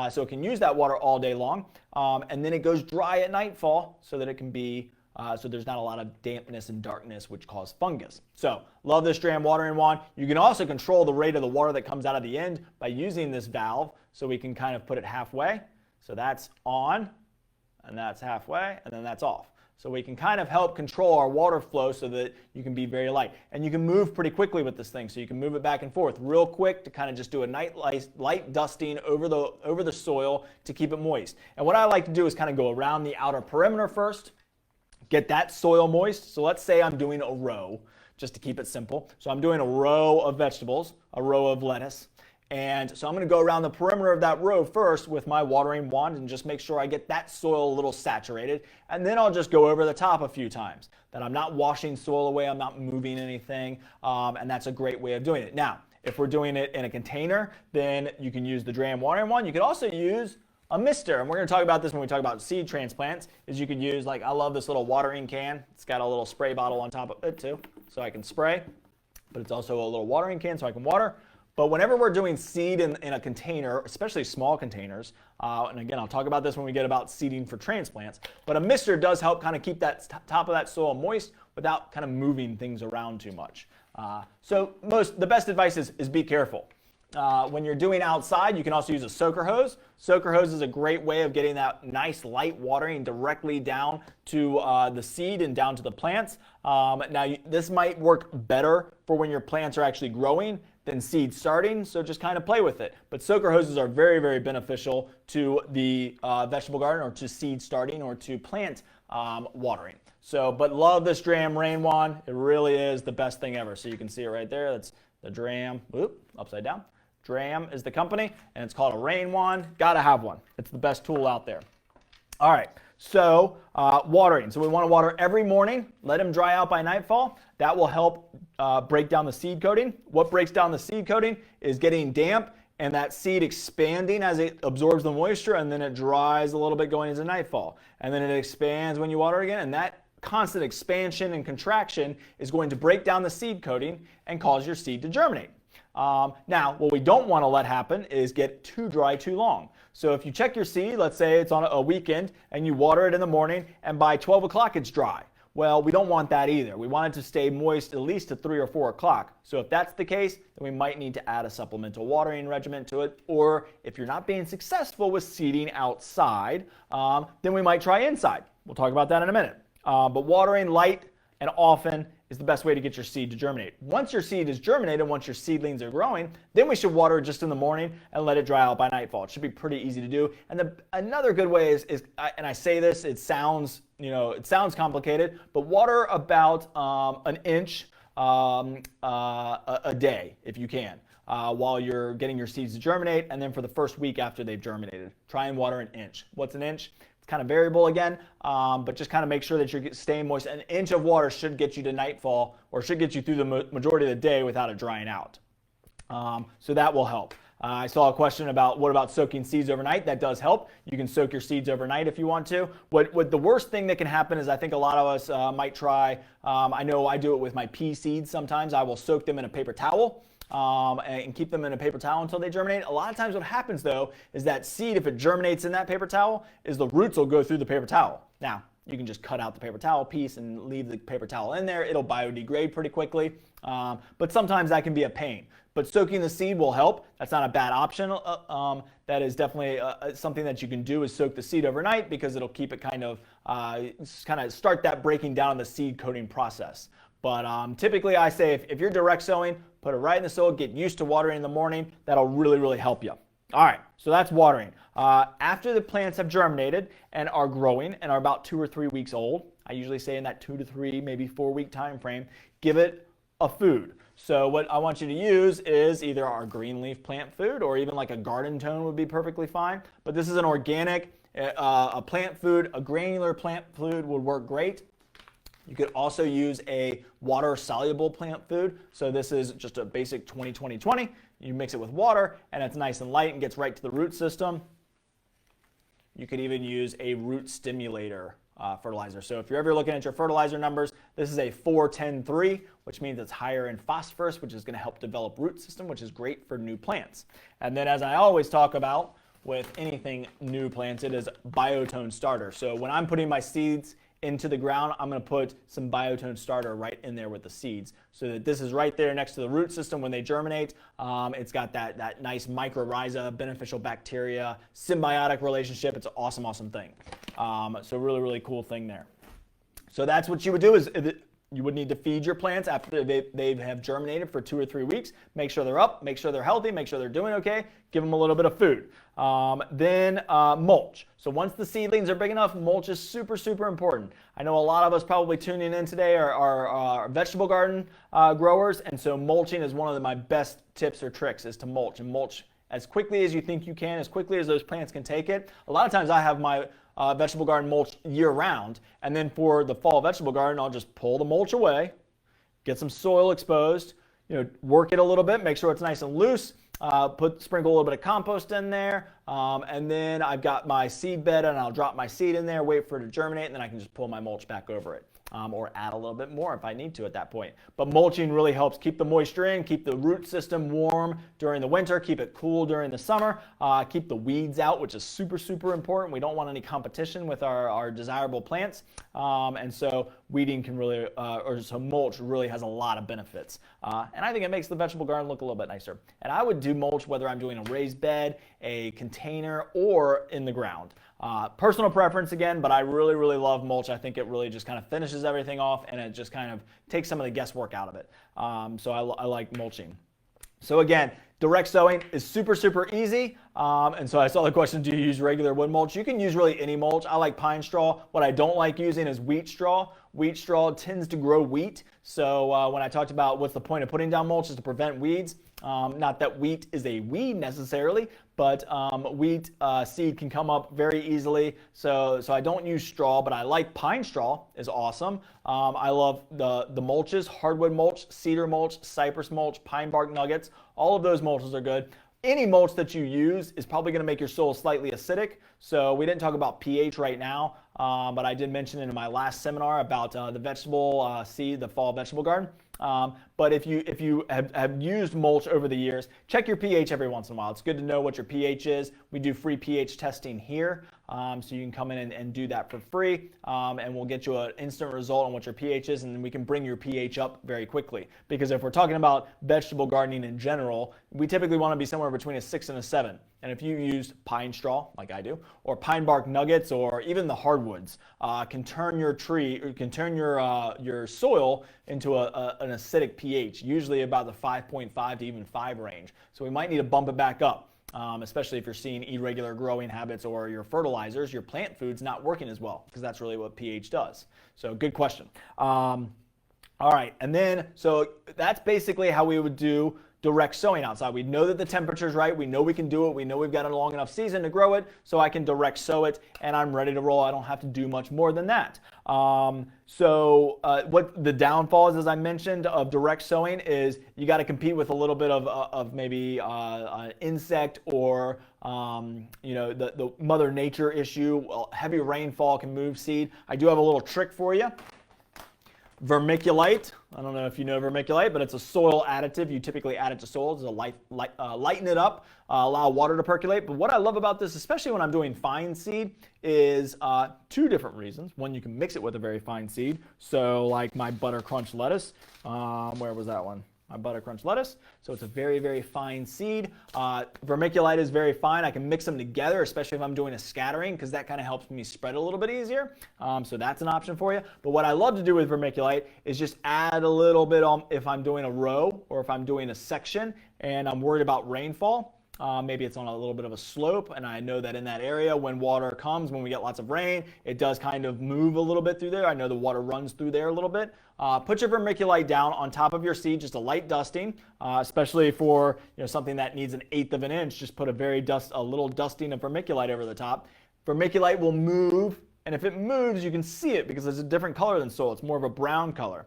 So it can use that water all day long. And then it goes dry at nightfall so that it can be so there's not a lot of dampness and darkness which cause fungus. So love this dram watering wand. You can also control the rate of the water that comes out of the end by using this valve, so we can kind of put it halfway. So that's on, and that's halfway, and then that's off. So we can kind of help control our water flow so that you can be very light. And you can move pretty quickly with this thing, so you can move it back and forth real quick to kind of just do a light dusting over the soil to keep it moist. And what I like to do is kind of go around the outer perimeter first, get that soil moist. So let's say I'm doing a row, just to keep it simple. So I'm doing a row of vegetables, a row of lettuce. And so I'm going to go around the perimeter of that row first with my watering wand and just make sure I get that soil a little saturated. And then I'll just go over the top a few times. That I'm not washing soil away, I'm not moving anything. And that's a great way of doing it. Now, if we're doing it in a container, then you can use the dram watering wand. You could also use a mister, and we're going to talk about this when we talk about seed transplants, is you could use, like, I love this little watering can. It's got a little spray bottle on top of it too, so I can spray, but it's also a little watering can so I can water. But whenever we're doing seed in a container, especially small containers, and again, I'll talk about this when we get about seeding for transplants, but a mister does help kind of keep that top of that soil moist without kind of moving things around too much. So the best advice is be careful. When you're doing outside, you can also use a soaker hose. Soaker hose is a great way of getting that nice light watering directly down to the seed and down to the plants. Now, this might work better for when your plants are actually growing than seed starting, so just kind of play with it. But soaker hoses are very, very beneficial to the vegetable garden, or to seed starting, or to plant watering. So, but love this dram rain wand. It really is the best thing ever. So you can see it right there. That's the dram, upside down. Dram is the company, and it's called a rain wand. Gotta have one. It's the best tool out there. All right, so watering. So we want to water every morning. Let them dry out by nightfall. That will help break down the seed coating. What breaks down the seed coating is getting damp and that seed expanding as it absorbs the moisture, and then it dries a little bit going into nightfall. And then it expands when you water again, and that constant expansion and contraction is going to break down the seed coating and cause your seed to germinate. Now, what we don't want to let happen is get too dry too long. So if you check your seed, let's say it's on a weekend, and you water it in the morning, and by 12 o'clock it's dry. Well, we don't want that either. We want it to stay moist at least to 3 or 4 o'clock. So if that's the case, then we might need to add a supplemental watering regimen to it. Or if you're not being successful with seeding outside, then we might try inside. We'll talk about that in a minute. But watering light and often is the best way to get your seed to germinate. Once your seed is germinated, once your seedlings are growing, then we should water just in the morning and let it dry out by nightfall. It should be pretty easy to do. And another good way is, and I say this, it sounds complicated, but water about an inch a day if you can, while you're getting your seeds to germinate, and then for the first week after they've germinated, try and water an inch. What's an inch? It's kind of variable again, but just kind of make sure that you're staying moist. An inch of water should get you to nightfall, or should get you through the majority of the day without it drying out. So that will help. I saw a question about what about soaking seeds overnight. That does help. You can soak your seeds overnight if you want to. What the worst thing that can happen is, I think a lot of us might try, I know I do it with my pea seeds sometimes. I will soak them in a paper towel. And keep them in a paper towel until they germinate. A lot of times what happens though is that seed, if it germinates in that paper towel, is the roots will go through the paper towel. Now, you can just cut out the paper towel piece and leave the paper towel in there. It'll biodegrade pretty quickly, but sometimes that can be a pain. But soaking the seed will help. That's not a bad option. That is definitely something that you can do, is soak the seed overnight, because it'll keep it kind of start that breaking down of the seed coating process. But typically I say if you're direct sowing, put it right in the soil, get used to watering in the morning. That'll really, really help you. All right, so that's watering. After the plants have germinated and are growing and are about 2 or 3 weeks old, I usually say in that 2 to 3, maybe 4 week time frame, give it a food. So what I want you to use is either our green leaf plant food, or even like a garden tone would be perfectly fine. But this is an organic, a plant food, a granular plant food would work great. You could also use a water-soluble plant food. So this is just a basic 20-20-20. You mix it with water, and it's nice and light and gets right to the root system. You could even use a root stimulator fertilizer. So if you're ever looking at your fertilizer numbers, this is a 4-10-3, which means it's higher in phosphorus, which is going to help develop root system, which is great for new plants. And then, as I always talk about with anything new planted, is biotone starter. So when I'm putting my seeds into the ground, I'm going to put some biotone starter right in there with the seeds, so that this is right there next to the root system when they germinate. It's got that nice mycorrhiza, beneficial bacteria, symbiotic relationship. It's an awesome, awesome thing. So really cool thing there. So that's what you would do, is you would need to feed your plants after they have germinated for 2 or 3 weeks. Make sure they're up, make sure they're healthy, make sure they're doing okay. Give them a little bit of food. Then mulch. So once the seedlings are big enough, mulch is super important. I know a lot of us probably tuning in today are vegetable garden growers, and so mulching is one of my best tips or tricks, is to mulch. And mulch as quickly as you think you can, as quickly as those plants can take it. A lot of times I have my vegetable garden mulch year round, and then for the fall vegetable garden, I'll just pull the mulch away, get some soil exposed, work it a little bit, make sure it's nice and loose, sprinkle a little bit of compost in there, and then I've got my seed bed, and I'll drop my seed in there, wait for it to germinate, and then I can just pull my mulch back over it. Or add a little bit more if I need to at that point. But mulching really helps keep the moisture in, keep the root system warm during the winter, keep it cool during the summer, keep the weeds out, which is super important. We don't want any competition with our desirable plants. And so weeding can really, so mulch really has a lot of benefits. And I think it makes the vegetable garden look a little bit nicer. And I would do mulch whether I'm doing a raised bed, a container, or in the ground. Personal preference again, but I really love mulch. I think it really just kind of finishes everything off, and it just kind of takes some of the guesswork out of it. So I like mulching. So again, direct sowing is super easy. And so I saw the question, do you use regular wood mulch? You can use really any mulch. I like pine straw. What I don't like using is wheat straw. Wheat straw tends to grow wheat. So when I talked about what's the point of putting down mulch, is to prevent weeds. Not that wheat is a weed necessarily, but wheat seed can come up very easily. So I don't use straw, but I like pine straw, is awesome. I love the mulches, hardwood mulch, cedar mulch, cypress mulch, pine bark nuggets. All of those mulches are good. Any mulch that you use is probably going to make your soil slightly acidic. So we didn't talk about pH right now, but I did mention in my last seminar about the vegetable seed, the fall vegetable garden. But if you have used mulch over the years, check your pH every once in a while. It's good to know what your pH is. We do free pH testing here, so you can come in and do that for free, and we'll get you an instant result on what your pH is, and then we can bring your pH up very quickly. Because if we're talking about vegetable gardening in general, we typically want to be somewhere between a 6 and a 7. And if you use pine straw, like I do, or pine bark nuggets, or even the hardwoods, can turn your your soil into an acidic pH, usually about the 5.5 to even 5 range. So we might need to bump it back up, especially if you're seeing irregular growing habits, or your fertilizers, your plant food's not working as well, because that's really what pH does. So good question. All right, and then, so that's basically how we would do direct sowing outside. We know that the temperature's right. We know we can do it. We know we've got a long enough season to grow it, so I can direct sow it, and I'm ready to roll. I don't have to do much more than that. What the downfall is, as I mentioned, of direct sowing is you got to compete with a little bit of maybe insect or the Mother Nature issue. Heavy rainfall can move seed. I do have a little trick for you. Vermiculite, I don't know if you know vermiculite, but it's a soil additive. You typically add it to soil to lighten it up, allow water to percolate. But what I love about this, especially when I'm doing fine seed, is 2 different reasons. One, you can mix it with a very fine seed. So like my butter crunch lettuce, where was that one? My butter crunch lettuce. So it's a very fine seed. Vermiculite is very fine. I can mix them together, especially if I'm doing a scattering, because that kind of helps me spread a little bit easier. So that's an option for you. But what I love to do with vermiculite is just add a little bit on if I'm doing a row or if I'm doing a section and I'm worried about rainfall. Maybe it's on a little bit of a slope, and I know that in that area, when water comes, when we get lots of rain, it does kind of move a little bit through there. I know the water runs through there a little bit. Put your vermiculite down on top of your seed, just a light dusting, especially for something that needs 1/8 of an inch. Just put a little dusting of vermiculite over the top. Vermiculite will move And if it moves, you can see it because it's a different color than soil. It's more of a brown color.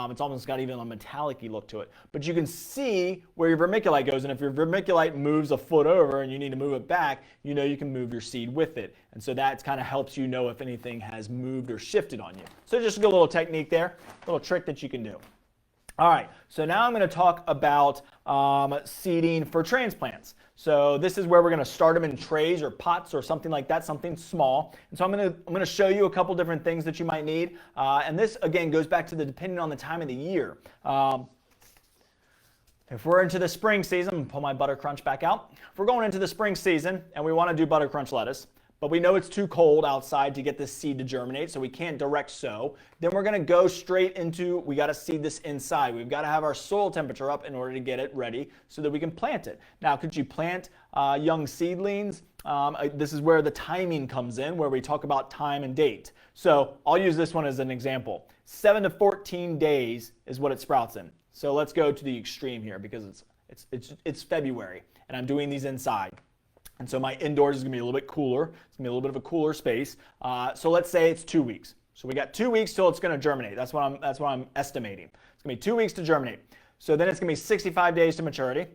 It's almost got even a metallic-y look to it. But you can see where your vermiculite goes. And if your vermiculite moves a foot over and you need to move it back, you know you can move your seed with it. And so that kind of helps you know if anything has moved or shifted on you. So just a good little technique there, a little trick that you can do. All right, so now I'm going to talk about seeding for transplants. So this is where we're going to start them in trays or pots or something like that, something small. And so I'm going to show you a couple different things that you might need. And this, again, goes back to depending on the time of the year. If we're into the spring season, I'm going to pull my butter crunch back out. If we're going into the spring season and we want to do butter crunch lettuce, but we know it's too cold outside to get this seed to germinate, so we can't direct sow, then we're going to go straight into, we got to seed this inside. We've got to have our soil temperature up in order to get it ready so that we can plant it. Now, could you plant young seedlings? This is where the timing comes in, where we talk about time and date. So I'll use this one as an example. 7 to 14 days is what it sprouts in. So let's go to the extreme here because it's February, and I'm doing these inside. And so my indoors is going to be a little bit cooler. It's going to be a little bit of a cooler space. So let's say it's 2 weeks. So we got 2 weeks till it's going to germinate. That's what I'm estimating. It's going to be 2 weeks to germinate. So then it's going to be 65 days to maturity.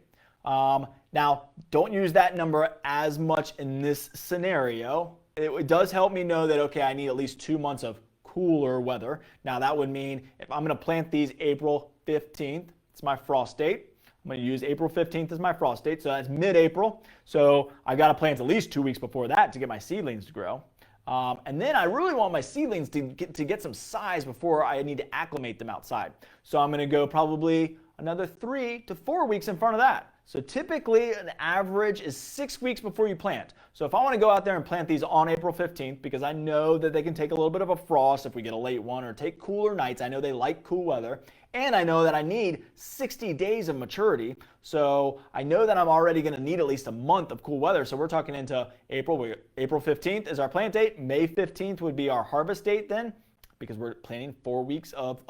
Now, don't use that number as much in this scenario. It does help me know that, okay, I need at least 2 months of cooler weather. Now, that would mean if I'm going to plant these April 15th, it's my frost date. I'm going to use April 15th as my frost date, so that's mid-April. So I've got to plant at least 2 weeks before that to get my seedlings to grow. And then I really want my seedlings to get some size before I need to acclimate them outside. So I'm going to go probably another 3 to 4 weeks in front of that. So typically an average is 6 weeks before you plant. So if I want to go out there and plant these on April 15th, because I know that they can take a little bit of a frost if we get a late one or take cooler nights, I know they like cool weather, and I know that I need 60 days of maturity. So I know that I'm already going to need at least a month of cool weather. So we're talking into April. April 15th is our plant date. May 15th would be our harvest date then, because we're planning 4 weeks of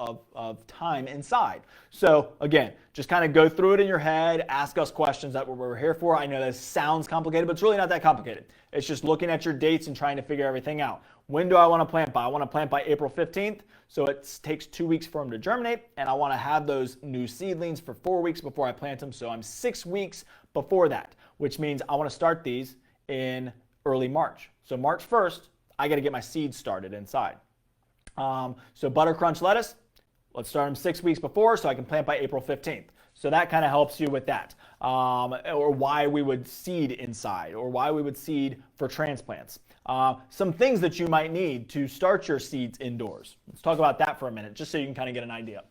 time inside. So again, just kind of go through it in your head, ask us questions. That's what we're here for. I know this sounds complicated, but it's really not that complicated. It's just looking at your dates and trying to figure everything out. When do I want to plant by? I want to plant by April 15th, so it takes 2 weeks for them to germinate, and I want to have those new seedlings for 4 weeks before I plant them, so I'm 6 weeks before that, which means I want to start these in early March. So March 1st, I got to get my seeds started inside. So butter crunch lettuce, let's start them 6 weeks before so I can plant by April 15th. So that kind of helps you with that. Or why we would seed inside, or why we would seed for transplants. Some things that you might need to start your seeds indoors. Let's talk about that for a minute, just so you can kind of get an idea.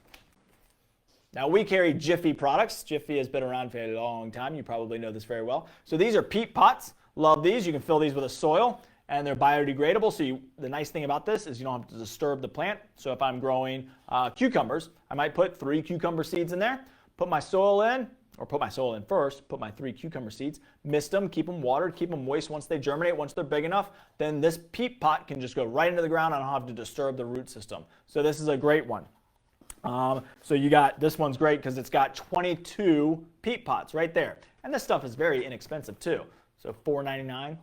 Now we carry Jiffy products. Jiffy has been around for a long time. You probably know this very well. So these are peat pots. Love these. You can fill these with a soil, and they're biodegradable. So the nice thing about this is you don't have to disturb the plant. So if I'm growing cucumbers, I might put 3 cucumber seeds in there, put my soil in, or put my soil in first, put my 3 cucumber seeds, mist them, keep them watered, keep them moist. Once they germinate, once they're big enough, then this peat pot can just go right into the ground. I don't have to disturb the root system. So this is a great one. So you got, this one's great because it's got 22 peat pots right there. And this stuff is very inexpensive too. So $4.99.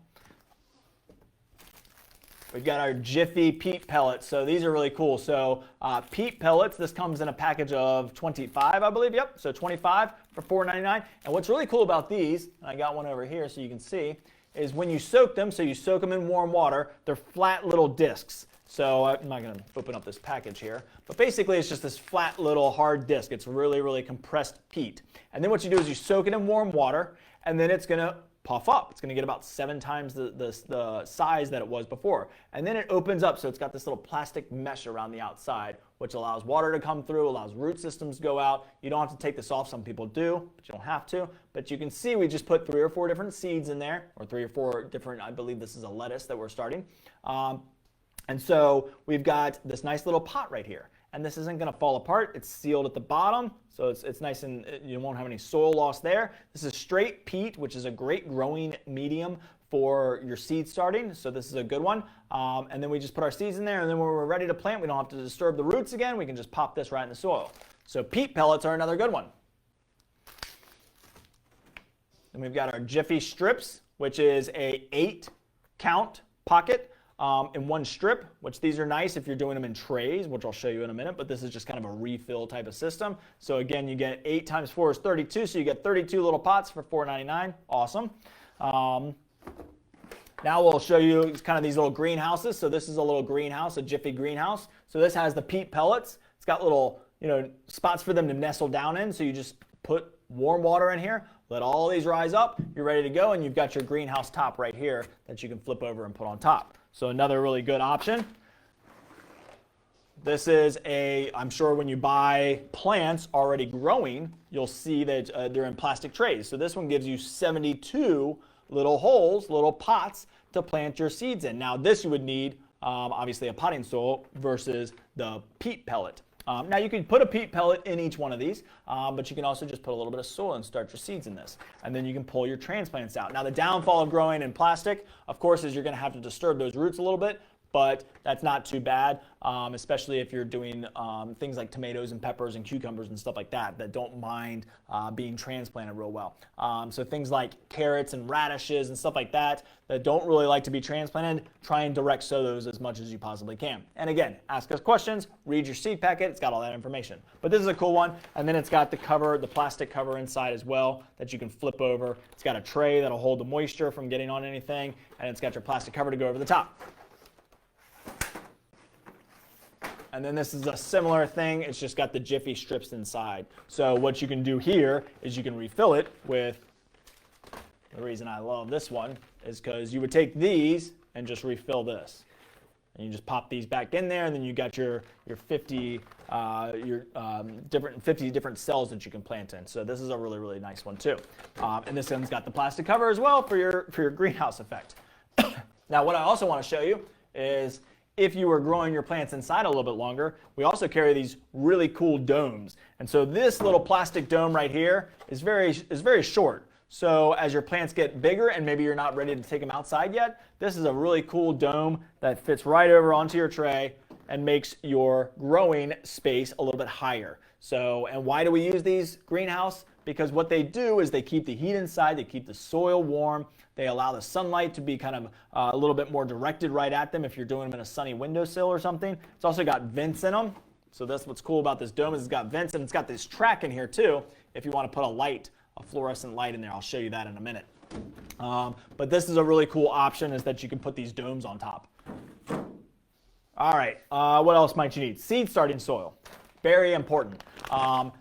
We've got our Jiffy Peat Pellets. So these are really cool. So Peat Pellets, this comes in a package of 25, I believe. Yep, so 25 for $4.99. And what's really cool about these, and I got one over here so you can see, is when you soak them, so you soak them in warm water, they're flat little discs. So I'm not going to open up this package here, but basically it's just this flat little hard disc. It's really, really compressed peat. And then what you do is you soak it in warm water, and then it's going to puff up. It's going to get about 7 times the size that it was before. And then it opens up, so it's got this little plastic mesh around the outside, which allows water to come through, allows root systems to go out. You don't have to take this off. Some people do, but you don't have to. But you can see we just put 3 or 4 different seeds in there, or 3 or 4 different, I believe this is a lettuce that we're starting. And so we've got this nice little pot right here. And this isn't going to fall apart. It's sealed at the bottom, so it's nice and you won't have any soil loss there. This is straight peat, which is a great growing medium for your seed starting, so this is a good one. And then we just put our seeds in there, and then when we're ready to plant, we don't have to disturb the roots again. We can just pop this right in the soil. So peat pellets are another good one. Then we've got our Jiffy Strips, which is a 8-count pocket in one strip, which these are nice if you're doing them in trays, which I'll show you in a minute, but this is just kind of a refill type of system. So again, you get 8 times 4 is 32, so you get 32 little pots for $4.99. Awesome. Now we'll show you kind of these little greenhouses. So this is a little greenhouse, a Jiffy greenhouse. So this has the peat pellets. It's got little, spots for them to nestle down in. So you just put warm water in here, let all these rise up, you're ready to go, and you've got your greenhouse top right here that you can flip over and put on top. So another really good option. This is I'm sure when you buy plants already growing, you'll see that they're in plastic trays. So this one gives you 72 little holes, little pots to plant your seeds in. Now this you would need obviously a potting soil versus the peat pellet. Now you can put a peat pellet in each one of these, but you can also just put a little bit of soil and start your seeds in this. And then you can pull your transplants out. Now the downfall of growing in plastic, of course, is you're going to have to disturb those roots a little bit, but that's not too bad, especially if you're doing things like tomatoes and peppers and cucumbers and stuff like that don't mind being transplanted real well. So things like carrots and radishes and stuff like that don't really like to be transplanted, try and direct sow those as much as you possibly can. And again, ask us questions, read your seed packet, it's got all that information. But this is a cool one, and then it's got the cover, the plastic cover inside as well that you can flip over. It's got a tray that'll hold the moisture from getting on anything, and it's got your plastic cover to go over the top. And then this is a similar thing, it's just got the Jiffy Strips inside. So what you can do here is you can refill it with, the reason I love this one is because you would take these and just refill this. And you just pop these back in there, and then you got your 50 different cells that you can plant in. So this is a really, really nice one too. And this one's got the plastic cover as well for your greenhouse effect. Now what I also want to show you is, if you were growing your plants inside a little bit longer, we also carry these really cool domes. And so this little plastic dome right here is very short. So as your plants get bigger and maybe you're not ready to take them outside yet, this is a really cool dome that fits right over onto your tray and makes your growing space a little bit higher. So, and why do we use these greenhouse? Because what they do is they keep the heat inside, they keep the soil warm, they allow the sunlight to be kind of a little bit more directed right at them if you're doing them in a sunny windowsill or something. It's also got vents in them. So that's what's cool about this dome is it's got vents, and it's got this track in here too if you want to put a fluorescent light in there. I'll show you that in a minute. But this is a really cool option, is that you can put these domes on top. All right, what else might you need? Seed starting soil. Very important.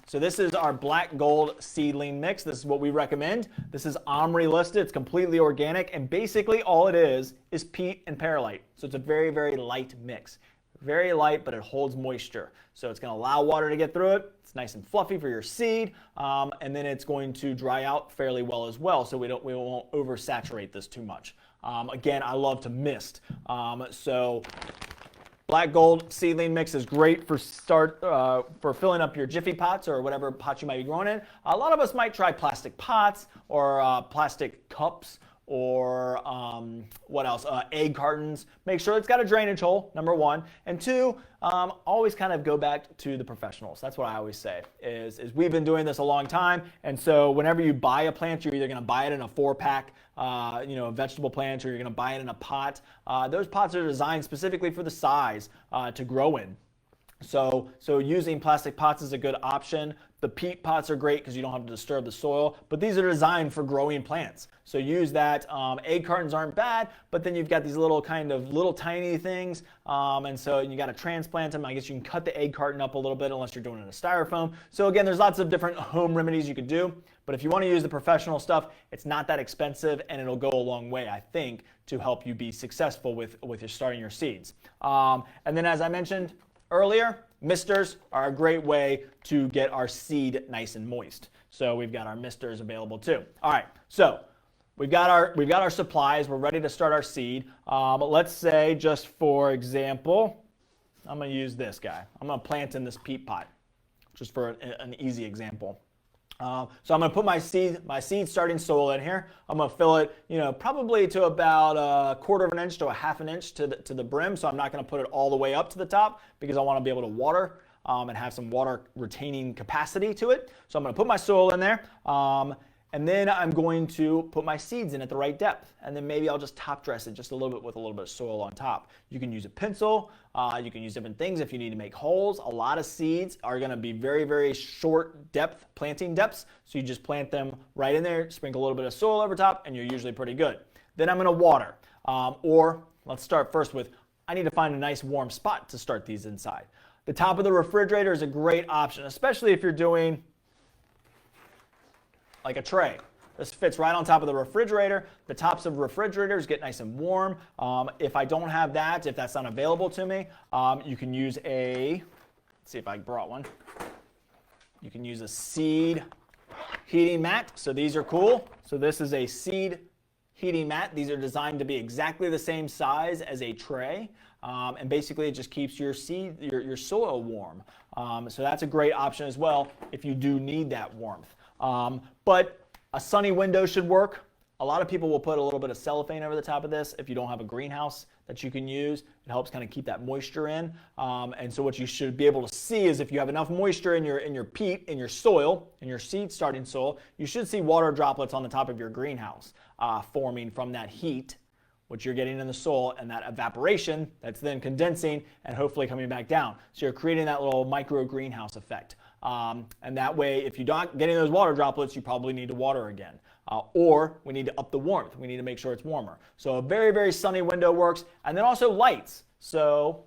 So this is our black gold seedling mix. This is what we recommend. This is OMRI listed. It's completely organic, and basically all it is peat and perlite. So it's a very, very light mix. Very light, but it holds moisture. So it's going to allow water to get through it. It's nice and fluffy for your seed, and then it's going to dry out fairly well as well, so we won't oversaturate this too much. Again, I love to mist. So black gold seedling mix is great for for filling up your Jiffy pots or whatever pots you might be growing in. A lot of us might try plastic pots or plastic cups, or what else? Egg cartons. Make sure it's got a drainage hole, number one. And two, always kind of go back to the professionals. That's what I always say, is we've been doing this a long time. And so whenever you buy a plant, you're either going to buy it in a 4-pack, a vegetable plant, or you're going to buy it in a pot. Those pots are designed specifically for the size to grow in. So using plastic pots is a good option. The peat pots are great because you don't have to disturb the soil, but these are designed for growing plants. So use that. Egg cartons aren't bad, but then you've got these little tiny things, and so you got to transplant them. I guess you can cut the egg carton up a little bit unless you're doing it in a styrofoam. So again, there's lots of different home remedies you could do, but if you want to use the professional stuff, it's not that expensive, and it'll go a long way, I think, to help you be successful with your starting your seeds. And then, as I mentioned earlier, misters are a great way to get our seed nice and moist. So we've got our misters available too. All right, so we've got our supplies. We're ready to start our seed. Let's say, just for example, I'm going to use this guy. I'm going to plant in this peat pot, just for an easy example. So I'm going to put my seed starting soil in here. I'm going to fill it, probably to about a 1/4 of an inch to a 1/2 inch to the brim. So I'm not going to put it all the way up to the top because I want to be able to water and have some water retaining capacity to it. So I'm going to put my soil in there. And then I'm going to put my seeds in at the right depth. And then maybe I'll just top dress it just a little bit with a little bit of soil on top. You can use a pencil. You can use different things if you need to make holes. A lot of seeds are going to be very, very short depth, planting depths. So you just plant them right in there, sprinkle a little bit of soil over top, and you're usually pretty good. Then I'm going to water. Or let's start first with, I need to find a nice warm spot to start these inside. The top of the refrigerator is a great option, especially if you're doing like a tray. This fits right on top of the refrigerator. The tops of refrigerators get nice and warm. If I don't have that, if that's not available to me, you can use let's see if I brought one. You can use a seed heating mat. So these are cool. So this is a seed heating mat. These are designed to be exactly the same size as a tray. And basically it just keeps your your soil warm. So that's a great option as well if you do need that warmth. But a sunny window should work. A lot of people will put a little bit of cellophane over the top of this if you don't have a greenhouse that you can use. It helps kind of keep that moisture in. And so what you should be able to see is if you have enough moisture in your peat, in your soil, in your seed starting soil, you should see water droplets on the top of your greenhouse forming from that heat, which you're getting in the soil, and that evaporation that's then condensing and hopefully coming back down. So you're creating that little micro greenhouse effect. And that way, if you're not getting those water droplets, you probably need to water again. Or we need to up the warmth. We need to make sure it's warmer. So a very, very sunny window works. And then also lights. So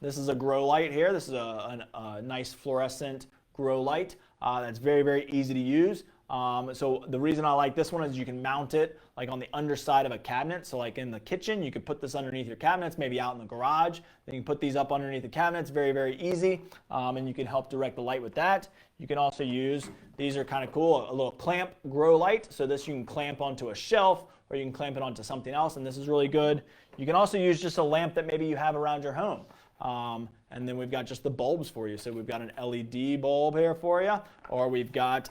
this is a grow light here. This is a nice fluorescent grow light that's very, very easy to use. So the reason I like this one is you can mount it like on the underside of a cabinet. So like in the kitchen, you could put this underneath your cabinets, maybe out in the garage. Then you can put these up underneath the cabinets, very, very easy. And you can help direct the light with that. You can also use, these are kind of cool, a little clamp grow light. So this you can clamp onto a shelf or you can clamp it onto something else, and this is really good. You can also use just a lamp that maybe you have around your home. And then we've got just the bulbs for you. So we've got an LED bulb here for you, or we've got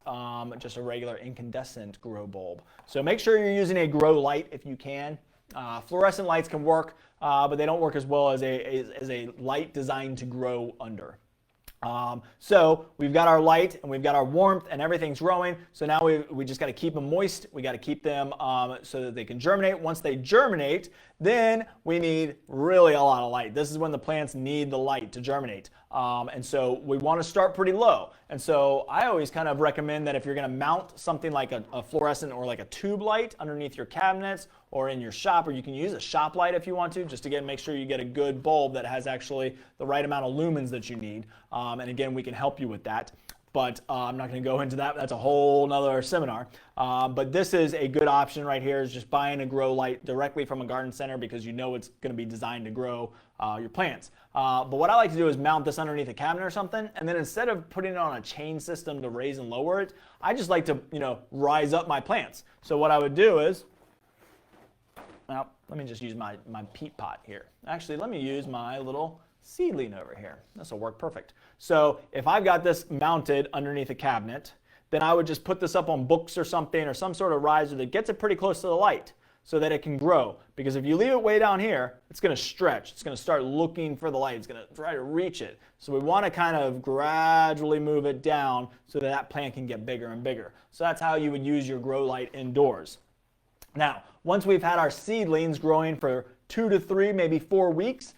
just a regular incandescent grow bulb. So make sure you're using a grow light if you can. Fluorescent lights can work, but they don't work as well as a light designed to grow under. So we've got our light and we've got our warmth and everything's growing. So now we just got to keep them moist. We got to keep them so that they can germinate. Once they germinate, then we need really a lot of light. This is when the plants need the light to germinate. And so we want to start pretty low. And so I always kind of recommend that if you're going to mount something like a fluorescent or like a tube light underneath your cabinets or in your shop, or you can use a shop light if you want to, just again, make sure you get a good bulb that has actually the right amount of lumens that you need. And again, we can help you with that. But I'm not going to go into that. That's a whole nother seminar. But this is a good option right here, is just buying a grow light directly from a garden center because you know it's going to be designed to grow your plants. But what I like to do is mount this underneath a cabinet or something, and then instead of putting it on a chain system to raise and lower it, I just like to, rise up my plants. So what I would do is, well, let me just use my peat pot here. Actually, let me use my little seedling over here. This will work perfect. So if I've got this mounted underneath a cabinet, then I would just put this up on books or something, or some sort of riser that gets it pretty close to the light so that it can grow. Because if you leave it way down here, it's going to stretch. It's going to start looking for the light. It's going to try to reach it. So we want to kind of gradually move it down so that that plant can get bigger and bigger. So that's how you would use your grow light indoors. Now, once we've had our seedlings growing for 2 to 3, maybe 4 weeks,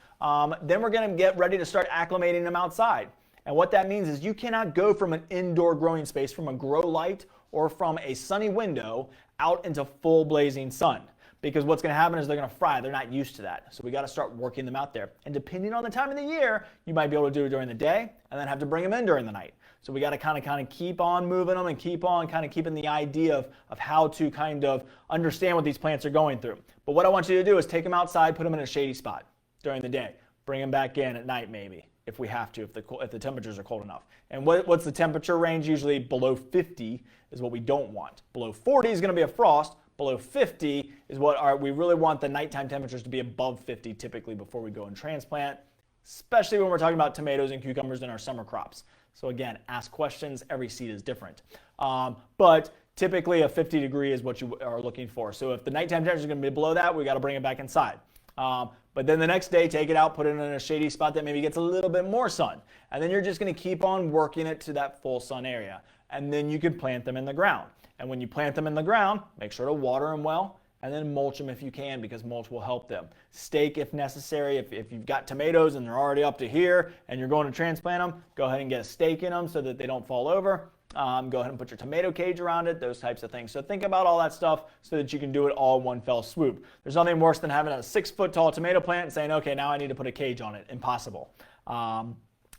then we're going to get ready to start acclimating them outside. And what that means is you cannot go from an indoor growing space, from a grow light or from a sunny window out into full blazing sun. Because what's going to happen is they're going to fry. They're not used to that. So we got to start working them out there. And depending on the time of the year, you might be able to do it during the day and then have to bring them in during the night. So we got to kind of keep on moving them and keep on kind of keeping the idea of how to kind of understand what these plants are going through. But what I want you to do is take them outside, put them in a shady spot during the day. Bring them back in at night maybe, if we have to, if the temperatures are cold enough. And what's the temperature range? Usually below 50 is what we don't want. Below 40 is going to be a frost. Below 50 is we really want the nighttime temperatures to be above 50 typically before we go and transplant, especially when we're talking about tomatoes and cucumbers in our summer crops. So again, ask questions. Every seed is different. But typically a 50 degree is what you are looking for. So if the nighttime temperature is going to be below that, we got to bring it back inside. But then the next day, take it out, put it in a shady spot that maybe gets a little bit more sun. And then you're just going to keep on working it to that full sun area. And then you can plant them in the ground. And when you plant them in the ground, make sure to water them well, and then mulch them if you can, because mulch will help them. Stake if necessary. If you've got tomatoes and they're already up to here and you're going to transplant them, go ahead and get a stake in them so that they don't fall over. Go ahead and put your tomato cage around it, those types of things. So think about all that stuff so that you can do it all in one fell swoop. There's nothing worse than having a 6-foot tall tomato plant and saying, okay, now I need to put a cage on it. Impossible.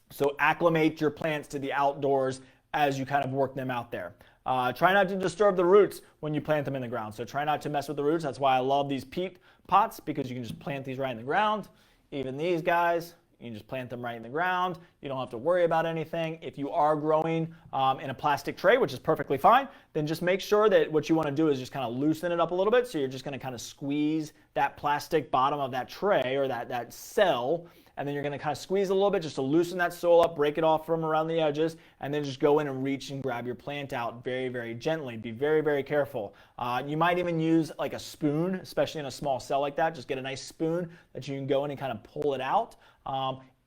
So acclimate your plants to the outdoors as you kind of work them out there. Try not to disturb the roots when you plant them in the ground. So try not to mess with the roots. That's why I love these peat pots, because you can just plant these right in the ground. Even these guys, you can just plant them right in the ground. You don't have to worry about anything. If you are growing in a plastic tray, which is perfectly fine, then just make sure that what you want to do is just kind of loosen it up a little bit. So you're just going to kind of squeeze that plastic bottom of that tray or that cell, and then you're going to kind of squeeze a little bit just to loosen that soil up, break it off from around the edges, and then just go in and reach and grab your plant out very, very gently. Be very, very careful. You might even use like a spoon, especially in a small cell like that. Just get a nice spoon that you can go in and kind of pull it out.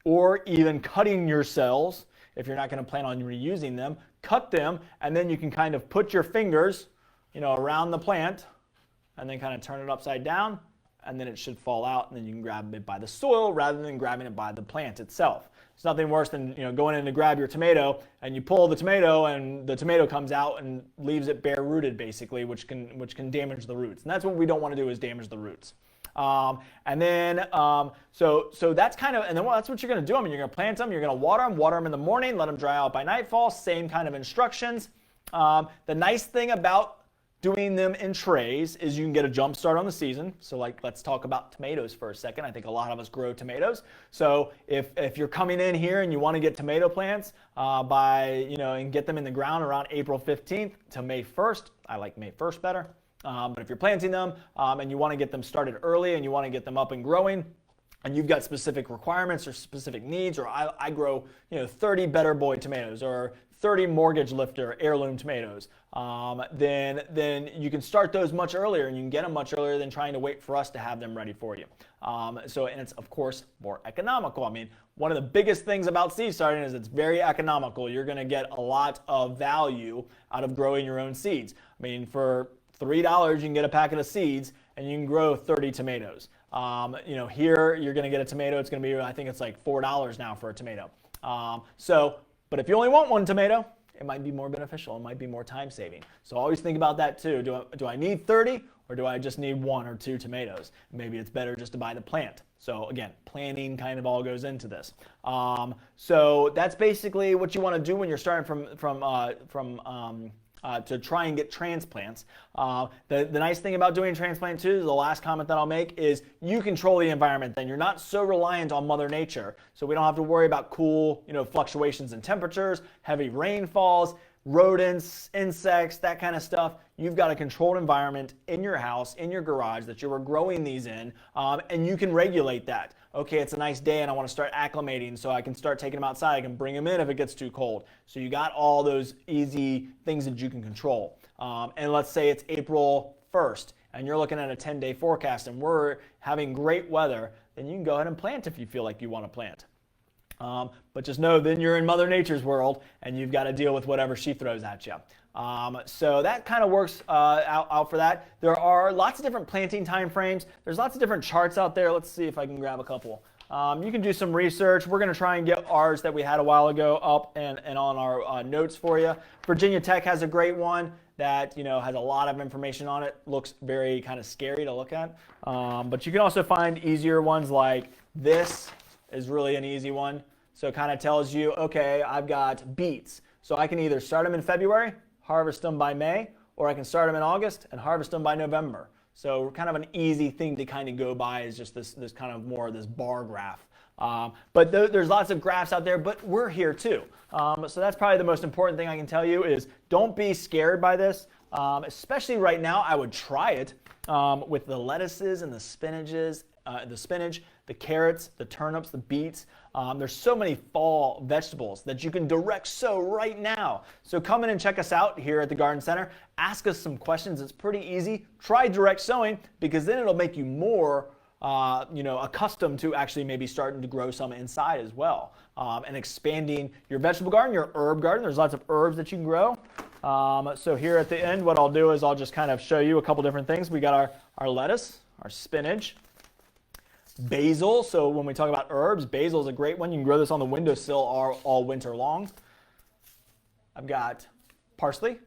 Or even cutting your cells, if you're not going to plan on reusing them, cut them, and then you can kind of put your fingers, around the plant, and then kind of turn it upside down, and then it should fall out, and then you can grab it by the soil rather than grabbing it by the plant itself. It's nothing worse than going in to grab your tomato, and you pull the tomato, and the tomato comes out and leaves it bare rooted basically, which can damage the roots. And that's what we don't want to do, is damage the roots. So that's kind of, and then that's what you're going to do. I mean, you're going to plant them, you're going to water them in the morning, let them dry out by nightfall. Same kind of instructions. The nice thing about doing them in trays is you can get a jump start on the season. So let's talk about tomatoes for a second. I think a lot of us grow tomatoes. So if you're coming in here and you want to get tomato plants and get them in the ground around April 15th to May 1st, I like May 1st better. But if you're planting them and you want to get them started early and you want to get them up and growing, and you've got specific requirements or specific needs, or I grow 30 Better Boy tomatoes or 30 Mortgage Lifter heirloom tomatoes, then you can start those much earlier, and you can get them much earlier than trying to wait for us to have them ready for you. And it's of course more economical. I mean, one of the biggest things about seed starting is it's very economical. You're going to get a lot of value out of growing your own seeds. I mean, for $3 you can get a packet of seeds and you can grow 30 tomatoes. Here you're going to get a tomato. It's going to be, I think it's like $4 now for a tomato. But if you only want one tomato, it might be more beneficial. It might be more time saving. So always think about that too. Do I need 30 or do I just need 1 or 2 tomatoes? Maybe it's better just to buy the plant. So again, planning kind of all goes into this. So that's basically what you want to do when you're starting to try and get transplants. The nice thing about doing transplant too, the last comment that I'll make, is you control the environment then. You're not so reliant on Mother Nature. So we don't have to worry about cool, fluctuations in temperatures, heavy rainfalls, rodents, insects, that kind of stuff. You've got a controlled environment in your house, in your garage that you were growing these in, and you can regulate that. Okay, it's a nice day and I want to start acclimating, so I can start taking them outside. I can bring them in if it gets too cold. So you got all those easy things that you can control. And let's say it's April 1st and you're looking at a 10-day forecast and we're having great weather, then you can go ahead and plant if you feel like you want to plant. But just know then you're in Mother Nature's world and you've got to deal with whatever she throws at you. So that kind of works out for that. There are lots of different planting time frames. There's lots of different charts out there. Let's see if I can grab a couple. You can do some research. We're going to try and get ours that we had a while ago up and on our notes for you. Virginia Tech has a great one that has a lot of information on it. Looks very kind of scary to look at. But you can also find easier ones, like this is really an easy one. So it kind of tells you, okay, I've got beets. So I can either start them in February, harvest them by May, or I can start them in August and harvest them by November. So kind of an easy thing to kind of go by is just this kind of more of this bar graph. But there's lots of graphs out there, but we're here too. So that's probably the most important thing I can tell you is don't be scared by this. Especially right now, I would try it with the lettuces and the spinaches, the spinach, the carrots, the turnips, the beets. There's so many fall vegetables that you can direct sow right now. So come in and check us out here at the Garden Center. Ask us some questions. It's pretty easy. Try direct sowing, because then it'll make you more accustomed to actually maybe starting to grow some inside as well, and expanding your vegetable garden, your herb garden. There's lots of herbs that you can grow. So here at the end, what I'll do is I'll just kind of show you a couple different things. We got our lettuce, our spinach, basil. So when we talk about herbs, basil is a great one. You can grow this on the windowsill all winter long. I've got parsley.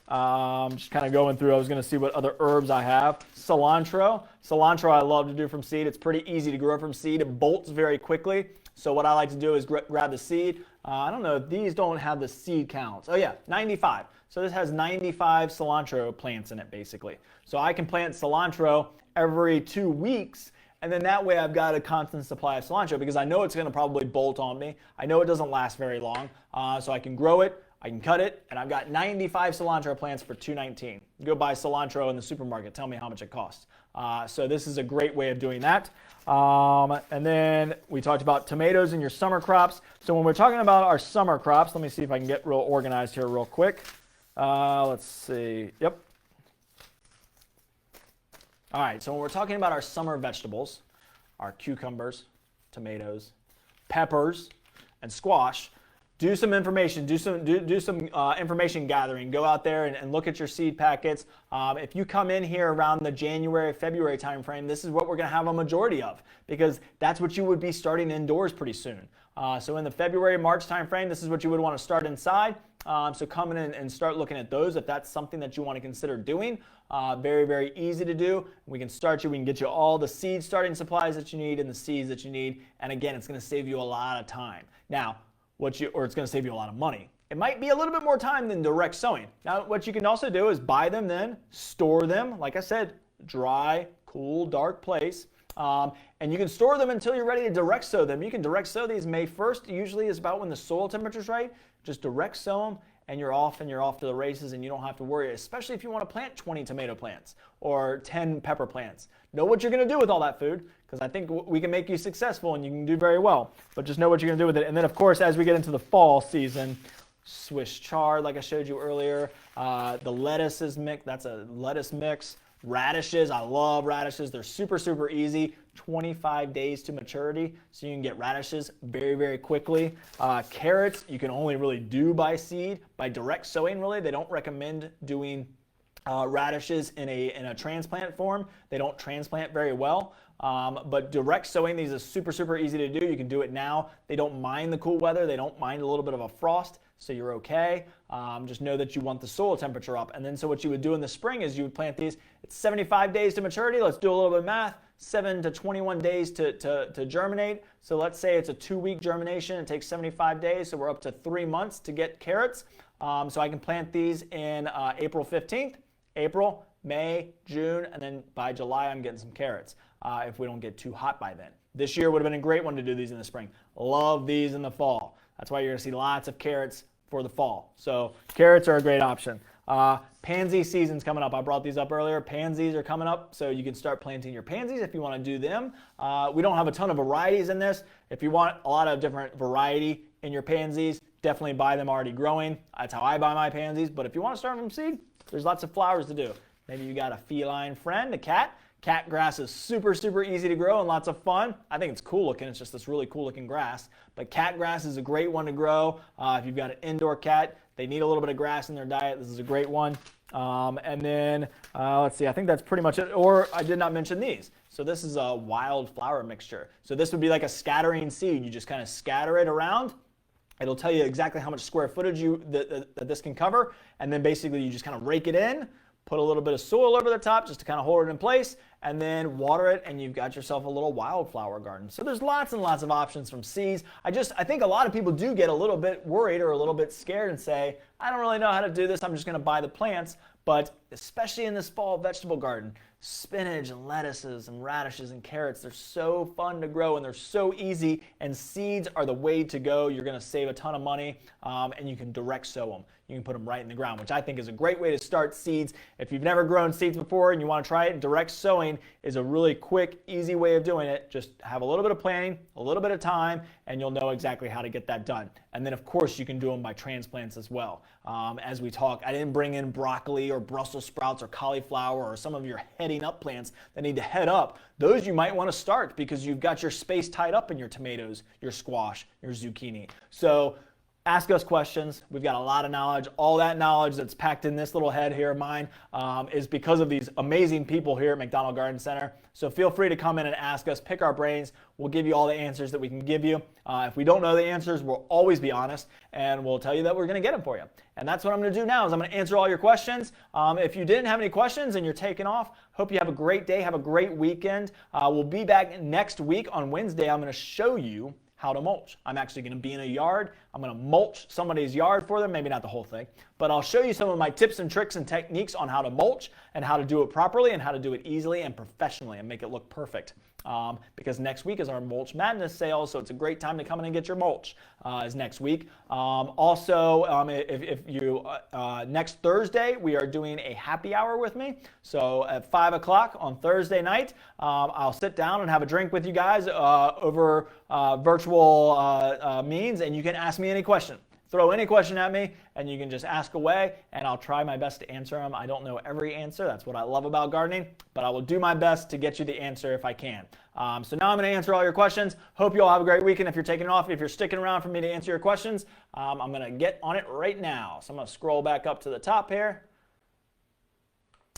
Just kind of going through, I was going to see what other herbs I have. Cilantro. Cilantro I love to do from seed. It's pretty easy to grow from seed. It bolts very quickly. So what I like to do is grab the seed. I don't know, these don't have the seed counts. Oh yeah, 95. So this has 95 cilantro plants in it basically. So I can plant cilantro every 2 weeks, and then that way I've got a constant supply of cilantro because I know it's going to probably bolt on me. I know it doesn't last very long, so I can grow it, I can cut it, and I've got 95 cilantro plants for $2.19. You go buy cilantro in the supermarket, tell me how much it costs. So this is a great way of doing that. And then we talked about tomatoes and your summer crops. So when we're talking about our summer crops, let me see if I can get real organized here real quick. Let's see. Yep. All right, so when we're talking about our summer vegetables, our cucumbers, tomatoes, peppers, and squash, do some information, do some information gathering. Go out there and look at your seed packets. If you come in here around the January, February timeframe, this is what we're going to have a majority of because that's what you would be starting indoors pretty soon. So in the February, March timeframe, this is what you would want to start inside. So come in and start looking at those if that's something that you want to consider doing. Very, very easy to do. We can get you all the seed starting supplies that you need and the seeds that you need. And again, it's going to save you a lot of time. Now, it's going to save you a lot of money. It might be a little bit more time than direct sowing. Now, what you can also do is buy them then, store them, like I said, dry, cool, dark place. And you can store them until you're ready to direct sow them. You can direct sow these May 1st, usually is about when the soil temperature is right. Just direct sow them and you're off to the races and you don't have to worry, especially if you want to plant 20 tomato plants or 10 pepper plants. Know what you're going to do with all that food because I think we can make you successful and you can do very well, but just know what you're going to do with it. And then of course, as we get into the fall season, Swiss chard, like I showed you earlier, the lettuces mix, that's a lettuce mix. Radishes, I love radishes. They're super, super easy. 25 days to maturity, so you can get radishes very, very quickly. Carrots, you can only really do by seed, by direct sowing really. They don't recommend doing radishes in a transplant form. They don't transplant very well. But direct sowing these is super, super easy to do. You can do it now. They don't mind the cool weather. They don't mind a little bit of a frost, so you're okay. Just know that you want the soil temperature up. And then so what you would do in the spring is you would plant these. It's 75 days to maturity. Let's do a little bit of math. 7 to 21 days to germinate. So let's say it's a 2-week germination. It takes 75 days, so we're up to 3 months to get carrots. So I can plant these in April 15th, April, May, June, and then by July I'm getting some carrots if we don't get too hot by then. This year would have been a great one to do these in the spring. Love these in the fall. That's why you're going to see lots of carrots for the fall. So carrots are a great option. Pansy season's coming up. I brought these up earlier. Pansies are coming up, so you can start planting your pansies if you want to do them. We don't have a ton of varieties in this. If you want a lot of different variety in your pansies, definitely buy them already growing. That's how I buy my pansies. But if you want to start from seed, there's lots of flowers to do. Maybe you got a feline friend, a cat. Cat grass is super, super easy to grow and lots of fun. I think it's cool looking. It's just this really cool looking grass. But cat grass is a great one to grow. If you've got an indoor cat, they need a little bit of grass in their diet. This is a great one. And then, let's see, I think that's pretty much it. Or I did not mention these. So this is a Wildflower Mixture. So this would be like a scattering seed. You just kind of scatter it around. It'll tell you exactly how much square footage that this can cover. And then basically you just kind of rake it in, put a little bit of soil over the top just to kind of hold it in place, and then water it, and you've got yourself a little wildflower garden. So there's lots and lots of options from seeds. I think a lot of people do get a little bit worried or a little bit scared and say, I don't really know how to do this, I'm just gonna buy the plants. But especially in this fall vegetable garden, spinach and lettuces and radishes and carrots, they're so fun to grow and they're so easy, and seeds are the way to go. You're gonna save a ton of money, and you can direct sow them. You can put them right in the ground, which I think is a great way to start seeds. If you've never grown seeds before and you want to try it, direct sowing is a really quick, easy way of doing it. Just have a little bit of planning, a little bit of time, and you'll know exactly how to get that done. And then, of course, you can do them by transplants as well. As we talk, I didn't bring in broccoli or Brussels sprouts or cauliflower or some of your heading up plants that need to head up. Those you might want to start because you've got your space tied up in your tomatoes, your squash, your zucchini. So Ask us questions. We've got a lot of knowledge. All that knowledge that's packed in this little head here of mine is because of these amazing people here at McDonald Garden Center. So feel free to come in and ask us, pick our brains. We'll give you all the answers that we can give you. If we don't know the answers, we'll always be honest, and we'll tell you that we're going to get them for you. And that's what I'm going to do now is I'm going to answer all your questions. If you didn't have any questions and you're taking off, hope you have a great day. Have a great weekend. We'll be back next week on Wednesday. I'm going to show you how to mulch. I'm actually going to be in a yard. I'm going to mulch somebody's yard for them, maybe not the whole thing, but I'll show you some of my tips and tricks and techniques on how to mulch and how to do it properly and how to do it easily and professionally and make it look perfect. Because next week is our Mulch Madness sale, so it's a great time to come in and get your mulch is next week. Also, if you next Thursday, we are doing a happy hour with me. So at 5 o'clock on Thursday night, I'll sit down and have a drink with you guys over virtual means, and you can ask me any question. Throw any question at me, and you can just ask away, and I'll try my best to answer them. I don't know every answer. That's what I love about gardening, but I will do my best to get you the answer if I can. So now I'm going to answer all your questions. Hope you all have a great weekend. If you're taking off, if you're sticking around for me to answer your questions, I'm going to get on it right now. So I'm going to scroll back up to the top here.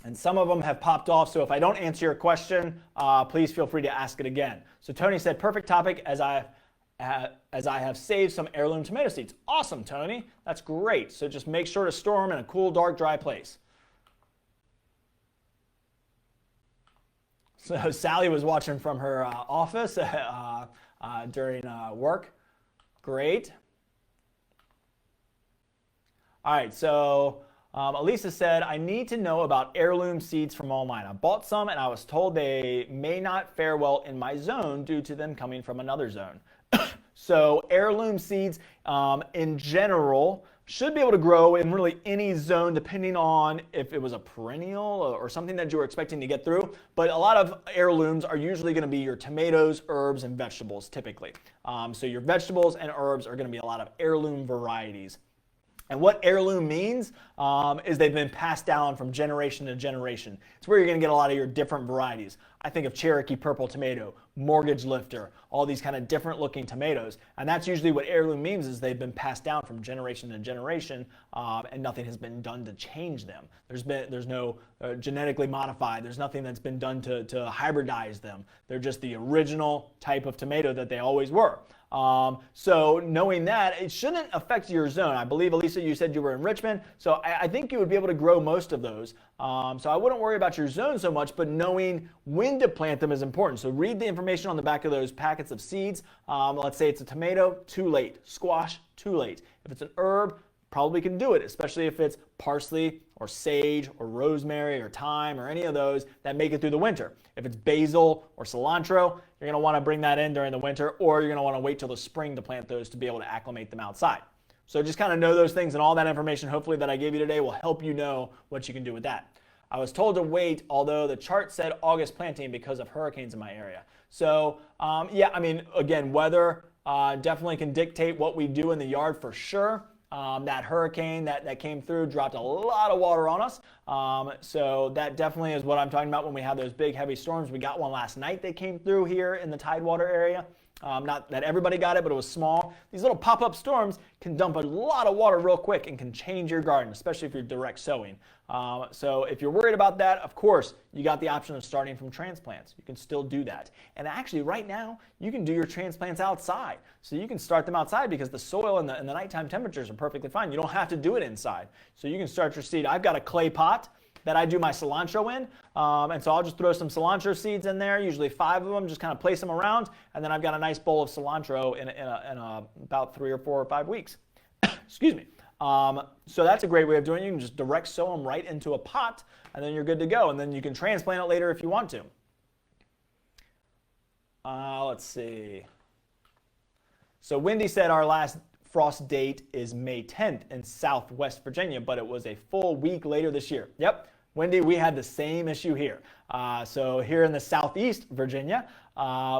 And some of them have popped off, so if I don't answer your question, please feel free to ask it again. So Tony said, perfect topic as I have saved some heirloom tomato seeds. Awesome, Tony. That's great. So just make sure to store them in a cool, dark, dry place. So Sally was watching from her office during work. Great. All right, so Elisa said, I need to know about heirloom seeds from online. I bought some and I was told they may not fare well in my zone due to them coming from another zone. So heirloom seeds in general should be able to grow in really any zone depending on if it was a perennial or something that you were expecting to get through. But a lot of heirlooms are usually going to be your tomatoes, herbs, and vegetables typically. So your vegetables and herbs are going to be a lot of heirloom varieties. And what heirloom means is they've been passed down from generation to generation. It's where you're going to get a lot of your different varieties. I think of Cherokee purple tomato, mortgage lifter, all these kind of different looking tomatoes. And that's usually what heirloom means is they've been passed down from generation to generation and nothing has been done to change them. There's no genetically modified. There's nothing that's been done to hybridize them. They're just the original type of tomato that they always were. So knowing that, it shouldn't affect your zone. I believe, Elisa, you said you were in Richmond, so I think you would be able to grow most of those. So I wouldn't worry about your zone so much, but knowing when to plant them is important. So read the information on the back of those packets of seeds. Let's say it's a tomato, too late. Squash, too late. If it's an herb, probably can do it, especially if it's parsley or sage or rosemary or thyme or any of those that make it through the winter. If it's basil or cilantro, you're going to want to bring that in during the winter, or you're going to want to wait till the spring to plant those to be able to acclimate them outside. So just kind of know those things, and all that information hopefully that I gave you today will help you know what you can do with that. I was told to wait, although the chart said August planting because of hurricanes in my area. So yeah, I mean, again, weather definitely can dictate what we do in the yard for sure. That hurricane that came through dropped a lot of water on us. So that definitely is what I'm talking about when we have those big heavy storms. We got one last night that came through here in the Tidewater area. Not that everybody got it, but it was small. These little pop-up storms can dump a lot of water real quick and can change your garden, especially if you're direct sowing. So if you're worried about that, of course, you got the option of starting from transplants. You can still do that. And actually right now, you can do your transplants outside. So you can start them outside because the soil and the nighttime temperatures are perfectly fine. You don't have to do it inside. So you can start your seed. I've got a clay pot that I do my cilantro in. And so I'll just throw some cilantro seeds in there, usually 5 of them, just kind of place them around. And then I've got a nice bowl of cilantro in about 3 or 4 or 5 weeks. Excuse me. So that's a great way of doing it. You can just direct sow them right into a pot, and then you're good to go. And then you can transplant it later if you want to. Let's see. So Wendy said our last frost date is May 10th in Southwest Virginia, but it was a full week later this year. Yep, Wendy, we had the same issue here. So here in the Southeast Virginia,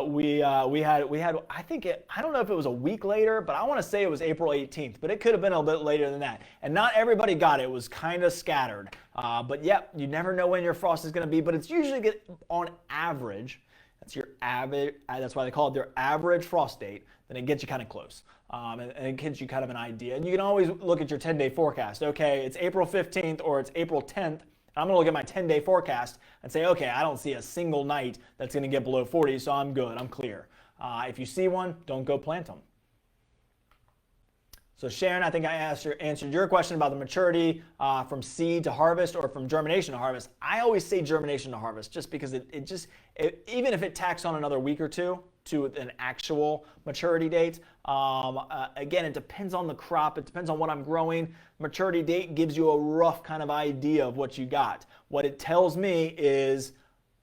we had I think I don't know if it was a week later, but I want to say it was April 18th, but it could have been a little bit later than that. And not everybody got it. It was kind of scattered. But yep, you never know when your frost is going to be, but it's usually on average. That's your average. That's why they call it their average frost date. Then it gets you kind of close. and it gives you kind of an idea. And you can always look at your 10-day forecast. Okay, it's April 15th or it's April 10th. I'm going to look at my 10-day forecast and say, okay, I don't see a single night that's going to get below 40, so I'm good, I'm clear. If you see one, don't go plant them. So Sharon, I think I answered your question about the maturity from seed to harvest or from germination to harvest. I always say germination to harvest just because even if it tacks on another week or two to an actual maturity date, again, it depends on the crop. It depends on what I'm growing. Maturity date gives you a rough kind of idea of what you got. What it tells me is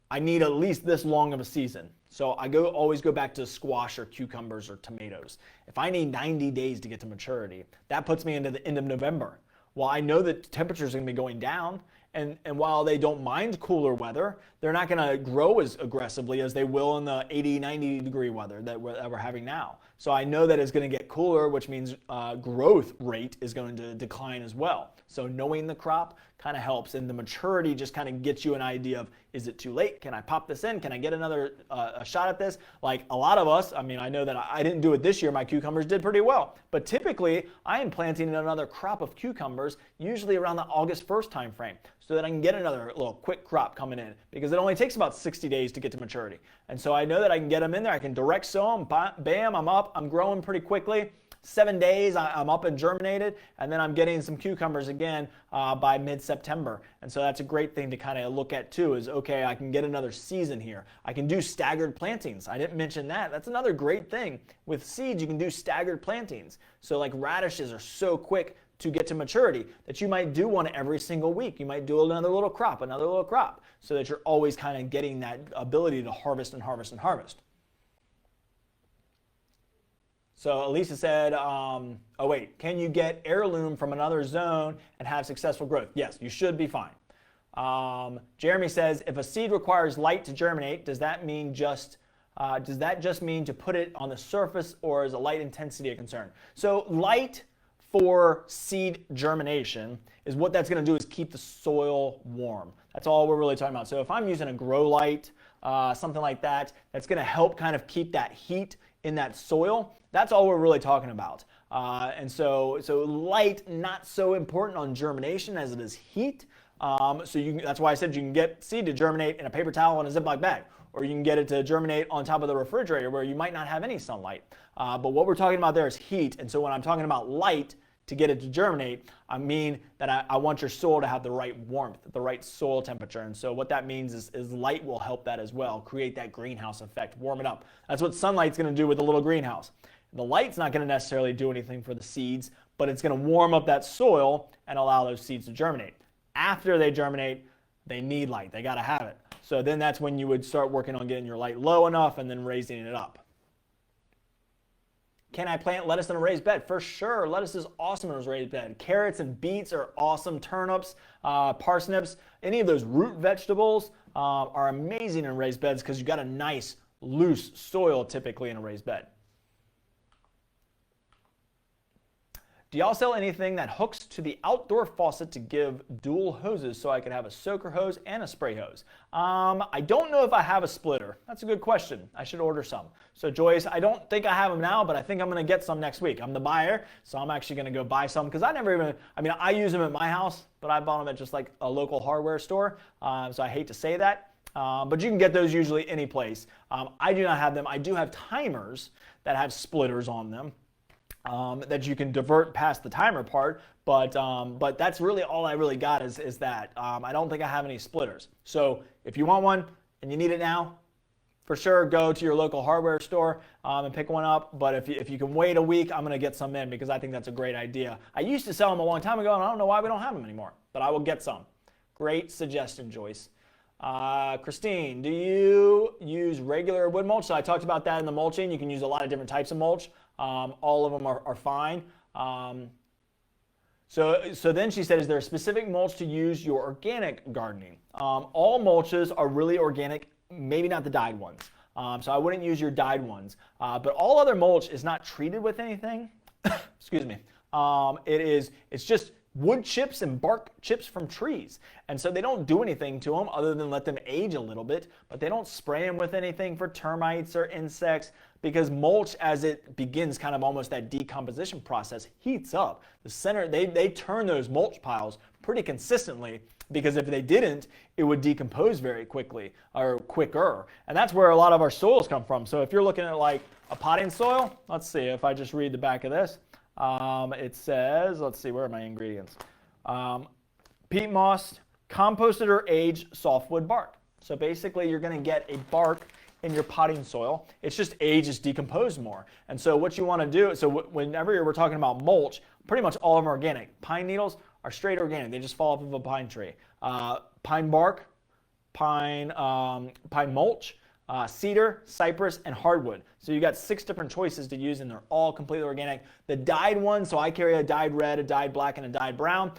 I need at least this long of a season. So I always go back to squash or cucumbers or tomatoes. If I need 90 days to get to maturity, that puts me into the end of November. Well, I know that temperatures are going to be going down, and while they don't mind cooler weather, they're not going to grow as aggressively as they will in the 80, 90 degree weather that we're having now. So I know that it's going to get cooler, which means growth rate is going to decline as well. So knowing the crop kind of helps, and the maturity just kind of gets you an idea of, is it too late? Can I pop this in? Can I get another a shot at this? Like a lot of us, I mean, I know that I didn't do it this year. My cucumbers did pretty well. But typically, I am planting another crop of cucumbers, usually around the August 1st time frame, so that I can get another little quick crop coming in, because it only takes about 60 days to get to maturity. And so I know that I can get them in there. I can direct sow them. Bam, I'm up. I'm growing pretty quickly. 7 days, I'm up and germinated, and then I'm getting some cucumbers again by mid-September. And so that's a great thing to kind of look at too, is okay, I can get another season here. I can do staggered plantings. I didn't mention that. That's another great thing. With seeds, you can do staggered plantings. So like radishes are so quick to get to maturity that you might do one every single week. You might do another little crop, so that you're always kind of getting that ability to harvest and harvest and harvest. So Elisa said, oh wait, can you get heirloom from another zone and have successful growth? Yes, you should be fine. Jeremy says, if a seed requires light to germinate, does that just mean to put it on the surface, or is a light intensity a concern? So light for seed germination is what that's going to do, is keep the soil warm. That's all we're really talking about. So if I'm using a grow light, something like that, that's going to help kind of keep that heat in that soil. That's all we're really talking about. And so light, not so important on germination as it is heat. That's why I said you can get seed to germinate in a paper towel and a Ziploc bag, or you can get it to germinate on top of the refrigerator where you might not have any sunlight. But what we're talking about there is heat. And so when I'm talking about light to get it to germinate, I mean that I want your soil to have the right warmth, the right soil temperature. And so what that means is light will help that as well, create that greenhouse effect, warm it up. That's what sunlight's going to do with a little greenhouse. The light's not going to necessarily do anything for the seeds, but it's going to warm up that soil and allow those seeds to germinate. After they germinate, they need light. They got to have it. So then that's when you would start working on getting your light low enough and then raising it up. Can I plant lettuce in a raised bed? For sure. Lettuce is awesome in a raised bed. Carrots and beets are awesome. Turnips, parsnips, any of those root vegetables are amazing in raised beds because you got a nice, loose soil typically in a raised bed. Do y'all sell anything that hooks to the outdoor faucet to give dual hoses so I could have a soaker hose and a spray hose? I don't know if I have a splitter. That's a good question. I should order some. So Joyce, I don't think I have them now, but I think I'm going to get some next week. I'm the buyer, so I'm actually going to go buy some because I use them at my house, but I bought them at just like a local hardware store. So I hate to say that. But you can get those usually any place. I do not have them. I do have timers that have splitters on them. That you can divert past the timer part, but that's really all I really got is that. I don't think I have any splitters. So if you want one and you need it now, for sure go to your local hardware store and pick one up. But if you can wait a week, I'm going to get some in because I think that's a great idea. I used to sell them a long time ago and I don't know why we don't have them anymore, but I will get some. Great suggestion, Joyce. Christine, do you use regular wood mulch? So I talked about that in the mulching. You can use a lot of different types of mulch. All of them are fine. So then she said, is there a specific mulch to use your organic gardening? All mulches are really organic, maybe not the dyed ones. So I wouldn't use your dyed ones. But all other mulch is not treated with anything. Excuse me. It's just wood chips and bark chips from trees. And so they don't do anything to them other than let them age a little bit, but they don't spray them with anything for termites or insects, because mulch, as it begins kind of almost that decomposition process, heats up. The center, they turn those mulch piles pretty consistently, because if they didn't, it would decompose very quickly or quicker. And that's where a lot of our soils come from. So if you're looking at like a potting soil, let's see if I just read the back of this. It says, let's see, where are my ingredients? Peat moss, composted or aged softwood bark. So basically you're going to get a bark in your potting soil. It's just aged, it's decomposed more. And so what you want to do, so whenever we're talking about mulch, pretty much all of them are organic. Pine needles are straight organic. They just fall off of a pine tree. Pine bark, pine mulch, cedar, cypress, and hardwood. So you got 6 different choices to use, and they're all completely organic. The dyed ones, so I carry a dyed red, a dyed black, and a dyed brown.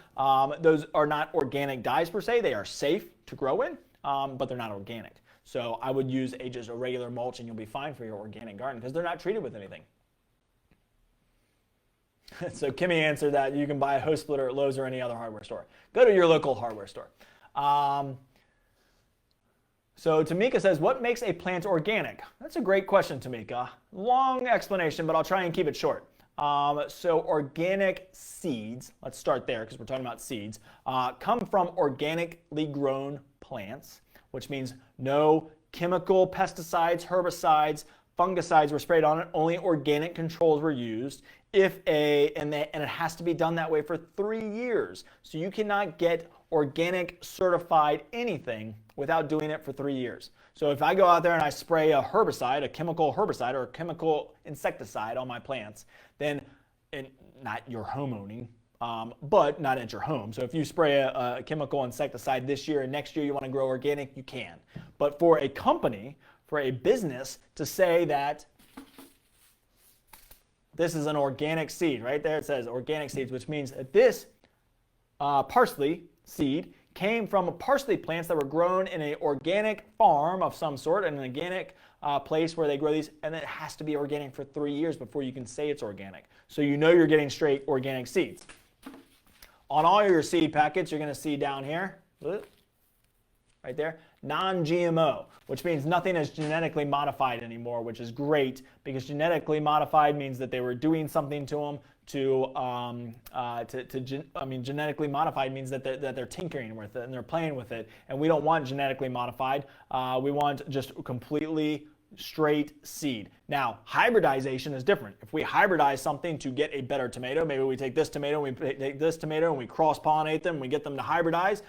Those are not organic dyes per se. They are safe to grow in, but they're not organic. So I would use just a regular mulch, and you'll be fine for your organic garden because they're not treated with anything. So Kimmy answered that you can buy a hose splitter at Lowe's or any other hardware store. Go to your local hardware store. So Tamika says, what makes a plant organic? That's a great question, Tamika. Long explanation, but I'll try and keep it short. So organic seeds, let's start there because we're talking about seeds, come from organically grown plants, which means no chemical pesticides, herbicides, fungicides were sprayed on it. Only organic controls were used. And it has to be done that way for 3 years. So you cannot get organic certified anything without doing it for 3 years. So if I go out there and I spray a herbicide, a chemical herbicide or a chemical insecticide on my plants, then, and not your homeowning, but not at your home. So if you spray a chemical insecticide this year and next year you want to grow organic, you can. But for a company, for a business to say that this is an organic seed, right there it says organic seeds, which means that this parsley seed came from parsley plants that were grown in an organic farm of some sort, an organic place where they grow these, and it has to be organic for 3 years before you can say it's organic. So you know you're getting straight organic seeds. On all your seed packets, you're going to see down here, right there, non-GMO, which means nothing is genetically modified anymore, which is great because genetically modified means that they were doing something to them genetically modified means that they're tinkering with it and they're playing with it, and we don't want genetically modified. We want just completely straight seed. Now, hybridization is different. If we hybridize something to get a better tomato, maybe we take this tomato, and we take this tomato, and we cross-pollinate them, and we get them to hybridize,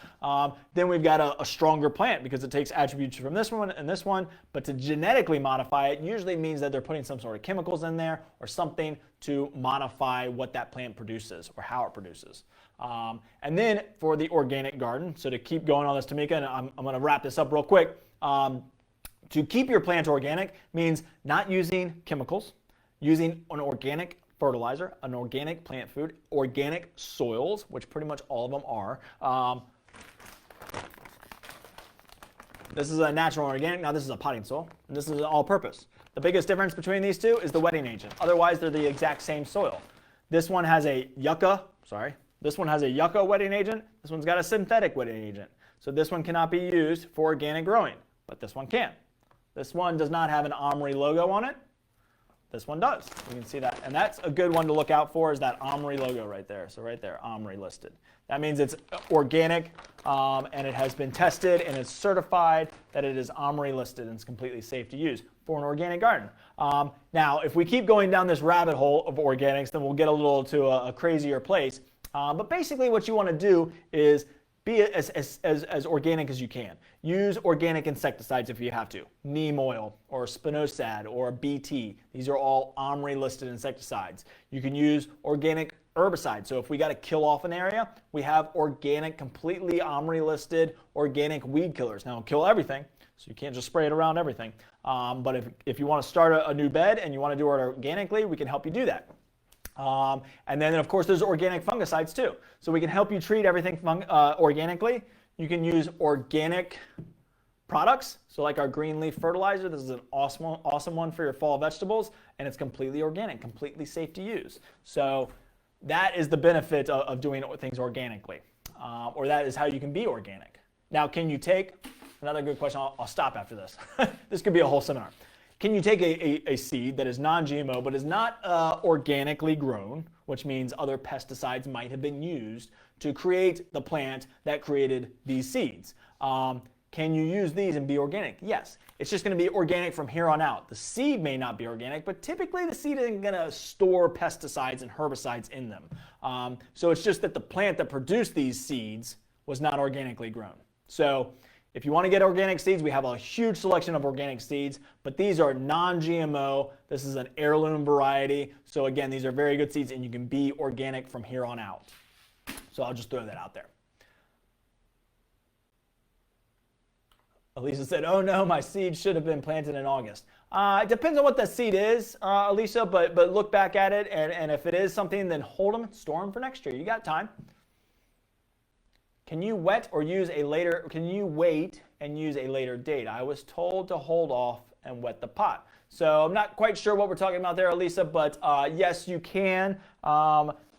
then we've got a stronger plant because it takes attributes from this one and this one. But to genetically modify it usually means that they're putting some sort of chemicals in there or something to modify what that plant produces or how it produces. And then for the organic garden, so to keep going on this, Tamika, and I'm going to wrap this up real quick. To keep your plant organic means not using chemicals, using an organic fertilizer, an organic plant food, organic soils, which pretty much all of them are. This is a natural organic. Now this is a potting soil, and this is an all-purpose. The biggest difference between these two is the wetting agent. Otherwise, they're the exact same soil. This one has a yucca wetting agent. This one's got a synthetic wetting agent. So this one cannot be used for organic growing, but this one can. This one does not have an Omri logo on it. This one does. You can see that. And that's a good one to look out for, is that Omri logo right there. So right there, Omri listed. That means it's organic and it has been tested and it's certified that it is Omri listed and it's completely safe to use for an organic garden. Now, if we keep going down this rabbit hole of organics, then we'll get a little to a crazier place. But basically what you want to do is be as organic as you can. Use organic insecticides if you have to. Neem oil or spinosad or BT. These are all OMRI listed insecticides. You can use organic herbicides. So if we got to kill off an area, we have organic, completely OMRI listed organic weed killers. Now, kill everything, so you can't just spray it around everything. But if you want to start a new bed and you want to do it organically, we can help you do that. And then, of course, there's organic fungicides too. So we can help you treat everything organically. You can use organic products. So like our green leaf fertilizer, this is an awesome one for your fall vegetables, and it's completely organic, completely safe to use. So that is the benefit of doing things organically, or that is how you can be organic. Now, can you take, another good question, I'll stop after this. This could be a whole seminar. Can you take a seed that is non-GMO but is not organically grown, which means other pesticides might have been used to create the plant that created these seeds? Can you use these and be organic? Yes. It's just going to be organic from here on out. The seed may not be organic, but typically the seed isn't going to store pesticides and herbicides in them. So it's just that the plant that produced these seeds was not organically grown. So if you want to get organic seeds, we have a huge selection of organic seeds, but these are non-GMO. This is an heirloom variety. So again, these are very good seeds and you can be organic from here on out. So I'll just throw that out there. Elisa said, oh no, my seed should have been planted in August. It depends on what the seed is, Elisa, but look back at it, and if it is something, then hold them, store them for next year. You got time. Can you wait and use a later date? I was told to hold off and wet the pot. So I'm not quite sure what we're talking about there, Elisa, but yes, you can.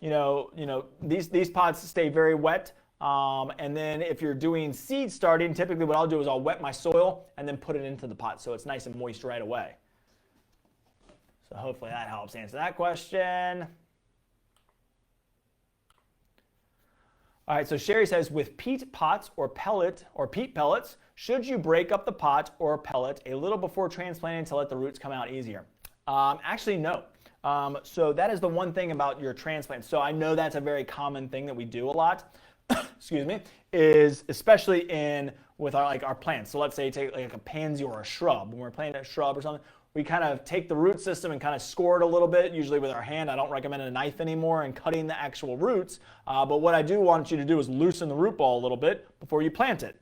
These pots stay very wet. And then if you're doing seed starting, typically what I'll do is I'll wet my soil and then put it into the pot so it's nice and moist right away. So hopefully that helps answer that question. All right, so Sherry says, with peat pots or peat pellets, should you break up the pot or pellet a little before transplanting to let the roots come out easier? Actually, no. So that is the one thing about your transplant. So I know that's a very common thing that we do a lot. Excuse me, is especially with our plants. So let's say take like a pansy or a shrub. When we're planting a shrub or something, we kind of take the root system and kind of score it a little bit, usually with our hand. I don't recommend a knife anymore and cutting the actual roots. But what I do want you to do is loosen the root ball a little bit before you plant it.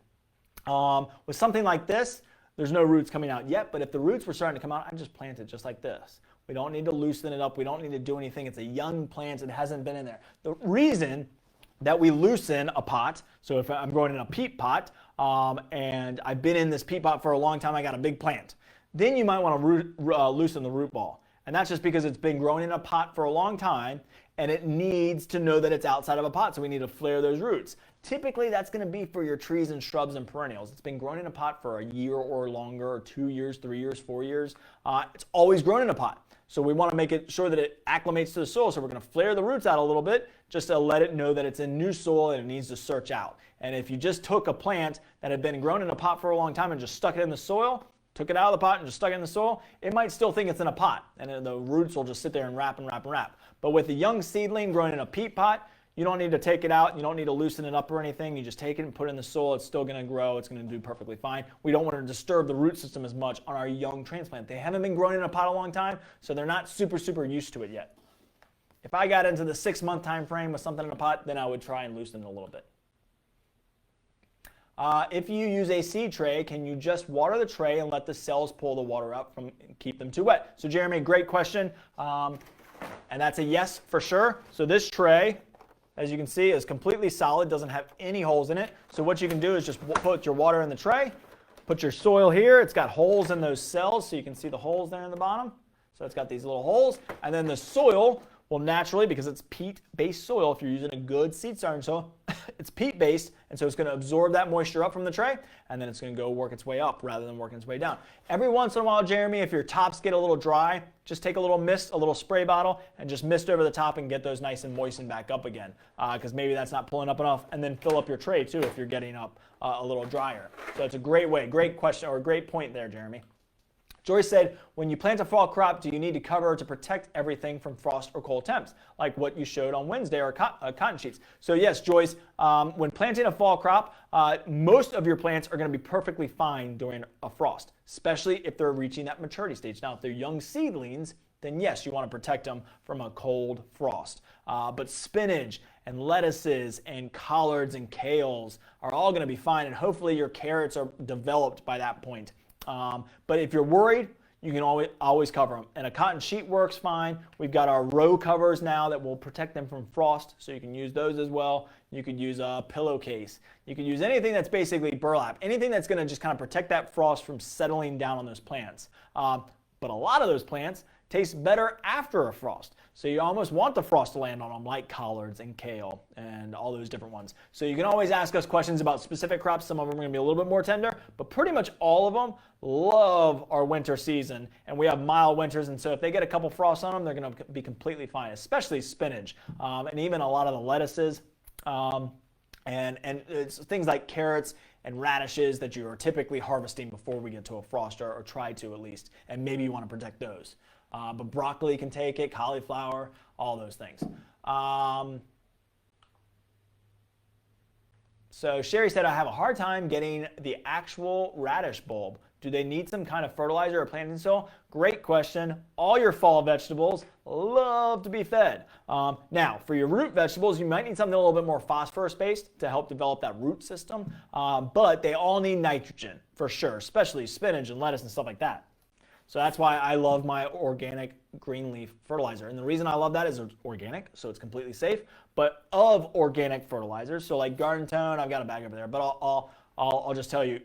With something like this, there's no roots coming out yet, but if the roots were starting to come out, I just plant it just like this. We don't need to loosen it up. We don't need to do anything. It's a young plant. It hasn't been in there. The reason that we loosen a pot, so if I'm growing in a peat pot and I've been in this peat pot for a long time, I got a big plant, then you might want to loosen the root ball. And that's just because it's been growing in a pot for a long time and it needs to know that it's outside of a pot, so we need to flare those roots. Typically that's going to be for your trees and shrubs and perennials. It's been grown in a pot for a year or longer, or 2 years, 3 years, 4 years. It's always grown in a pot. So we want to make it sure that it acclimates to the soil. So we're going to flare the roots out a little bit just to let it know that it's in new soil and it needs to search out. And if you just took a plant that had been grown in a pot for a long time and just stuck it in the soil, took it out of the pot and just stuck it in the soil, it might still think it's in a pot. And the roots will just sit there and wrap and wrap and wrap. But with a young seedling grown in a peat pot, you don't need to take it out. You don't need to loosen it up or anything. You just take it and put it in the soil. It's still going to grow. It's going to do perfectly fine. We don't want to disturb the root system as much on our young transplant. They haven't been grown in a pot a long time, so they're not super used to it yet. If I got into the 6-month time frame with something in a pot, then I would try and loosen it a little bit. If you use a seed tray, can you just water the tray and let the cells pull the water out and keep them too wet? So Jeremy, great question. And that's a yes for sure. So this tray, as you can see, is completely solid, doesn't have any holes in it. So what you can do is just put your water in the tray, put your soil here. It's got holes in those cells, so you can see the holes there in the bottom. So it's got these little holes, and then the soil will naturally, because it's peat-based soil, if you're using a good seed starting soil, it's peat-based, and so it's going to absorb that moisture up from the tray, and then it's going to go work its way up rather than working its way down. Every once in a while, Jeremy, if your tops get a little dry, just take a little mist, a little spray bottle, and just mist over the top and get those nice and moistened back up again, because maybe that's not pulling up enough, and then fill up your tray too if you're getting up a little drier. So it's a great way, great question, or great point there, Jeremy. Joyce said, when you plant a fall crop, do you need to cover to protect everything from frost or cold temps, like what you showed on Wednesday, or cotton sheets? So yes, Joyce, when planting a fall crop, most of your plants are going to be perfectly fine during a frost, especially if they're reaching that maturity stage. Now, if they're young seedlings, then yes, you want to protect them from a cold frost. But spinach and lettuces and collards and kales are all going to be fine, and hopefully your carrots are developed by that point. But if you're worried, you can always cover them. And a cotton sheet works fine. We've got our row covers now that will protect them from frost, so you can use those as well. You could use a pillowcase. You could use anything that's basically burlap, anything that's going to just kind of protect that frost from settling down on those plants. But a lot of those plants tastes better after a frost. So you almost want the frost to land on them, like collards and kale and all those different ones. So you can always ask us questions about specific crops. Some of them are going to be a little bit more tender, but pretty much all of them love our winter season. And we have mild winters, and so if they get a couple frosts on them, they're going to be completely fine, especially spinach and even a lot of the lettuces. And it's things like carrots and radishes that you are typically harvesting before we get to a frost, or try to at least, and maybe you want to protect those. But broccoli can take it, cauliflower, all those things. So Sherry said, I have a hard time getting the actual radish bulb. Do they need some kind of fertilizer or planting soil? Great question. All your fall vegetables love to be fed. Now, for your root vegetables, you might need something a little bit more phosphorus-based to help develop that root system, but they all need nitrogen for sure, especially spinach and lettuce and stuff like that. So that's why I love my organic green leaf fertilizer. And the reason I love that is it's organic, so it's completely safe, but of organic fertilizers, so like Garden Tone, I've got a bag over there, but I'll just tell you,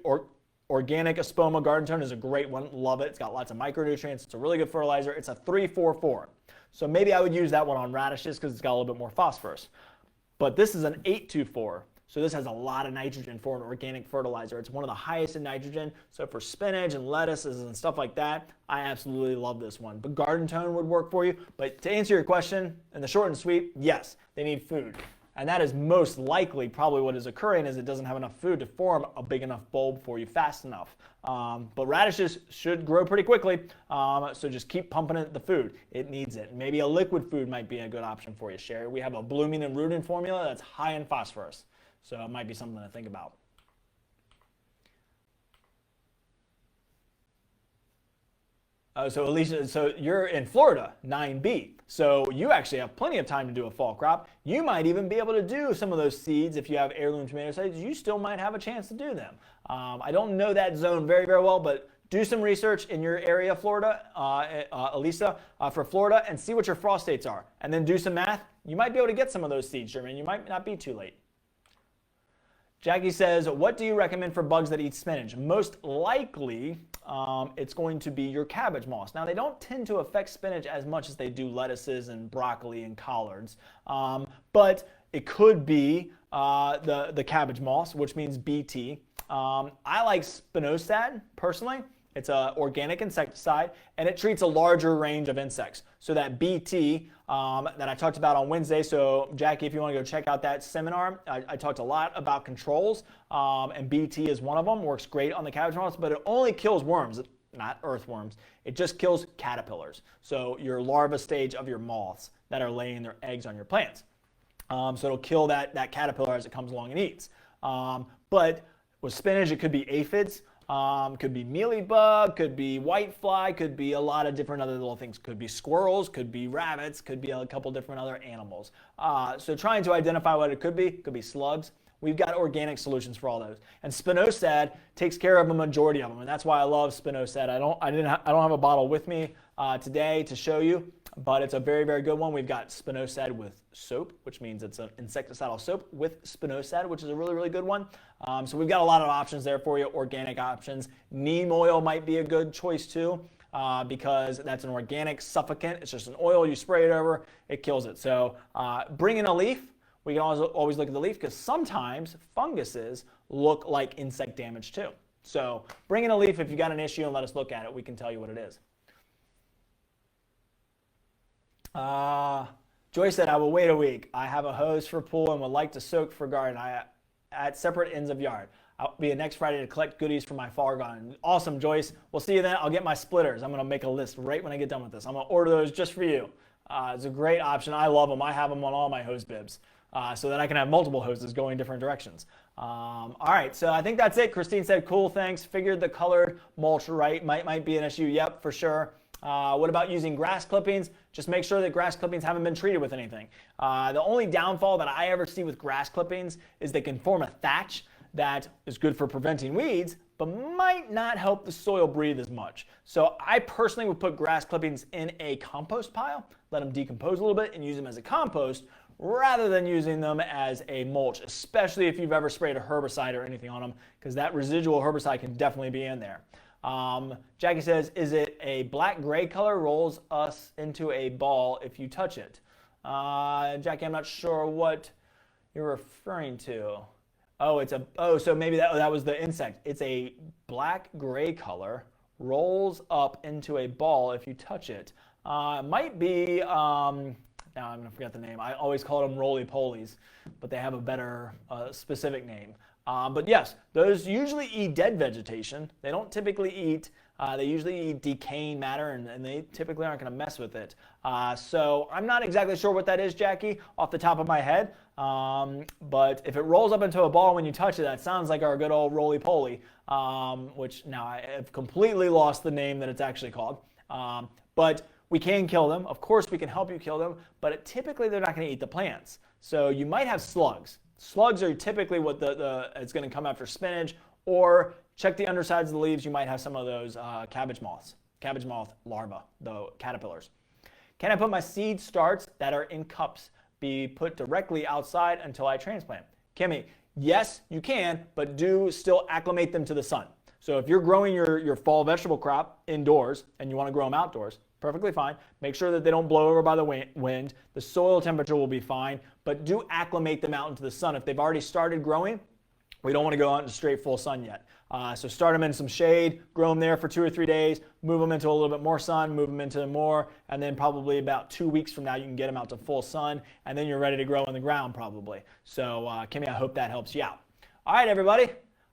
Organic Espoma Garden Tone is a great one. Love it. It's got lots of micronutrients. It's a really good fertilizer. It's a 3-4-4. So maybe I would use that one on radishes because it's got a little bit more phosphorus. But this is an 8-2-4. So this has a lot of nitrogen for an organic fertilizer. It's one of the highest in nitrogen. So for spinach and lettuces and stuff like that, I absolutely love this one. But Garden Tone would work for you. But to answer your question, in the short and sweet, yes, they need food. And that is most likely probably what is occurring, is it doesn't have enough food to form a big enough bulb for you fast enough. But radishes should grow pretty quickly, so just keep pumping it the food. It needs it. Maybe a liquid food might be a good option for you, Sherry. We have a blooming and rooting formula that's high in phosphorus, so it might be something to think about. So Alicia, so you're in Florida, 9B. So you actually have plenty of time to do a fall crop. You might even be able to do some of those seeds. If you have heirloom tomato seeds, you still might have a chance to do them. I don't know that zone very, very well, but do some research in your area, Florida, Elisa, for Florida, and see what your frost dates are. And then do some math. You might be able to get some of those seeds, Sherman. You might not be too late. Jackie says, what do you recommend for bugs that eat spinach? Most likely, it's going to be your cabbage moths. Now, they don't tend to affect spinach as much as they do lettuces and broccoli and collards, but it could be the cabbage moths, which means BT. I like spinosad, personally. It's an organic insecticide, and it treats a larger range of insects. So that BT that I talked about on Wednesday, so Jackie, if you want to go check out that seminar, I talked a lot about controls, and BT is one of them. Works great on the cabbage moths, but it only kills worms, not earthworms. It just kills caterpillars, so your larva stage of your moths that are laying their eggs on your plants. So it'll kill that caterpillar as it comes along and eats. But with spinach, it could be aphids. Could be mealybug, could be whitefly, could be a lot of different other little things. Could be squirrels, could be rabbits, could be a couple different other animals. So trying to identify what it could be slugs. We've got organic solutions for all those. And spinosad takes care of a majority of them, and that's why I love spinosad. I don't have a bottle with me today to show you, but it's a very, very good one. We've got spinosad with soap, which means it's an insecticidal soap with spinosad, which is a really, really good one. So we've got a lot of options there for you, organic options. Neem oil might be a good choice too, because that's an organic suffocant. It's just an oil, you spray it over, it kills it. So bring in a leaf. We can always look at the leaf, because sometimes funguses look like insect damage too. So bring in a leaf if you got an issue and let us look at it. We can tell you what it is. Joy said, I will wait a week. I have a hose for pool and would like to soak for garden at separate ends of yard. I'll be next Friday to collect goodies for my fall garden. Awesome, Joyce. We'll see you then. I'll get my splitters. I'm going to make a list right when I get done with this. I'm going to order those just for you. It's a great option. I love them. I have them on all my hose bibs, so that I can have multiple hoses going different directions. All right, so I think that's it. Christine said, cool, thanks. Figured the colored mulch, right, might be an issue. Yep, for sure. What about using grass clippings? Just make sure that grass clippings haven't been treated with anything. The only downfall that I ever see with grass clippings is they can form a thatch that is good for preventing weeds, but might not help the soil breathe as much. So I personally would put grass clippings in a compost pile, let them decompose a little bit, and use them as a compost rather than using them as a mulch, especially if you've ever sprayed a herbicide or anything on them, because that residual herbicide can definitely be in there. Jackie says, is it a black-gray color, rolls us into a ball if you touch it? Jackie, I'm not sure what you're referring to. So maybe that was the insect. It's a black-gray color, rolls up into a ball if you touch it. It might be, now I'm going to forget the name. I always call them roly-polies, but they have a better specific name. But yes, those usually eat dead vegetation. They don't typically eat, they usually eat decaying matter, and they typically aren't going to mess with it. So I'm not exactly sure what that is, Jackie, off the top of my head. But if it rolls up into a ball when you touch it, that sounds like our good old roly-poly, which now I have completely lost the name that it's actually called. But we can kill them. Of course, we can help you kill them, but typically they're not going to eat the plants. So you might have slugs. Slugs are typically what it's going to come after spinach, or check the undersides of the leaves. You might have some of those cabbage moth larvae, the caterpillars. Can I put my seed starts that are in cups be put directly outside until I transplant? Kimmy, yes, you can, but do still acclimate them to the sun. So if you're growing your fall vegetable crop indoors and you want to grow them outdoors, perfectly fine. Make sure that they don't blow over by the wind. The soil temperature will be fine, but do acclimate them out into the sun. If they've already started growing, we don't want to go out into straight full sun yet. So start them in some shade, grow them there for 2 or 3 days, move them into a little bit more sun, move them into more, and then probably about 2 weeks from now you can get them out to full sun, and then you're ready to grow in the ground probably. So Kimmy, I hope that helps you out. All right, everybody.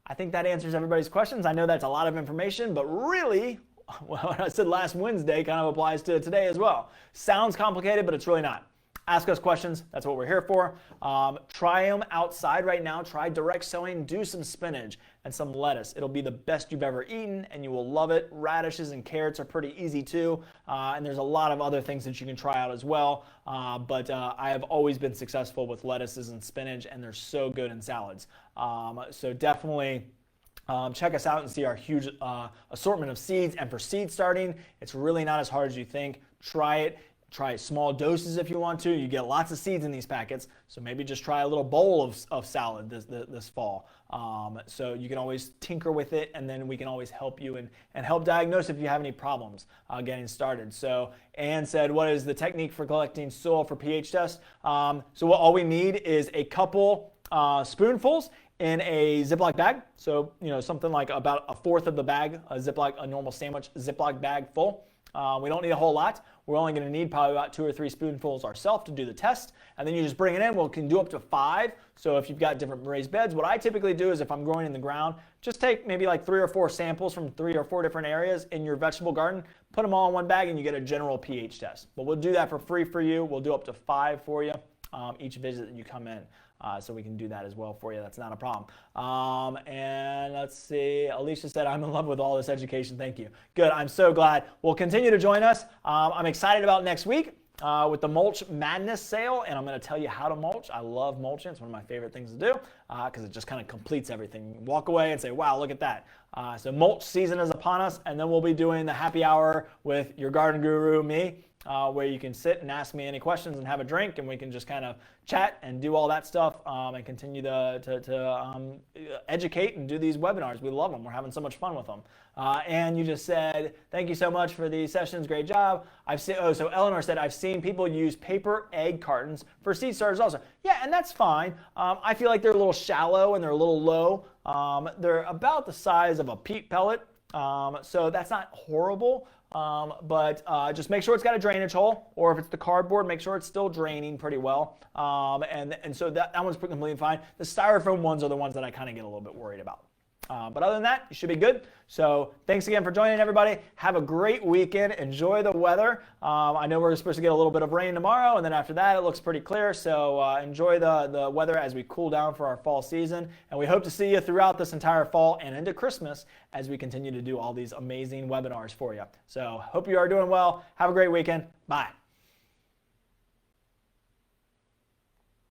I think that answers everybody's questions. I know that's a lot of information, but really, well, what I said last Wednesday kind of applies to today as well. Sounds complicated, but it's really not. Ask us questions. That's what we're here for. Try them outside right now. Try direct sowing. Do some spinach and some lettuce. It'll be the best you've ever eaten, and you will love it. Radishes and carrots are pretty easy too, and there's a lot of other things that you can try out as well. But I have always been successful with lettuces and spinach, and they're so good in salads. So definitely check us out and see our huge assortment of seeds. And for seed starting, it's really not as hard as you think. Try it. Try small doses if you want to. You get lots of seeds in these packets, so maybe just try a little bowl of salad this fall. So you can always tinker with it, and then we can always help you and help diagnose if you have any problems getting started. So Ann said, what is the technique for collecting soil for pH test? So all we need is a couple spoonfuls in a Ziploc bag. So something like about a fourth of the bag, a normal sandwich Ziploc bag full. We don't need a whole lot. We're only going to need probably about 2 or 3 spoonfuls ourselves to do the test. And then you just bring it in. We can do up to 5. So if you've got different raised beds, what I typically do is if I'm growing in the ground, just take maybe like 3 or 4 samples from 3 or 4 different areas in your vegetable garden, put them all in one bag, and you get a general pH test. But we'll do that for free for you. We'll do up to 5 for you each visit that you come in. So we can do that as well for you. That's not a problem. And let's see. Alicia said, I'm in love with all this education. Thank you. Good. I'm so glad. We'll continue to join us. I'm excited about next week with the Mulch Madness sale, and I'm going to tell you how to mulch. I love mulching. It's one of my favorite things to do because it just kind of completes everything. You walk away and say, wow, look at that. So mulch season is upon us, and then we'll be doing the happy hour with your garden guru, me. Where you can sit and ask me any questions and have a drink, and we can just kind of chat and do all that stuff and continue to educate and do these webinars. We love them. We're having so much fun with them. And you just said, thank you so much for these sessions. Great job. So Eleanor said, I've seen people use paper egg cartons for seed starters also. Yeah, and that's fine. I feel like they're a little shallow and they're a little low. They're about the size of a peat pellet. So that's not horrible. But just make sure it's got a drainage hole, or if it's the cardboard, make sure it's still draining pretty well. And so that one's completely fine. The styrofoam ones are the ones that I kind of get a little bit worried about. But other than that, you should be good. So thanks again for joining, everybody. Have a great weekend. Enjoy the weather. I know we're supposed to get a little bit of rain tomorrow, and then after that, it looks pretty clear. So enjoy the weather as we cool down for our fall season. And we hope to see you throughout this entire fall and into Christmas as we continue to do all these amazing webinars for you. So hope you are doing well. Have a great weekend. Bye.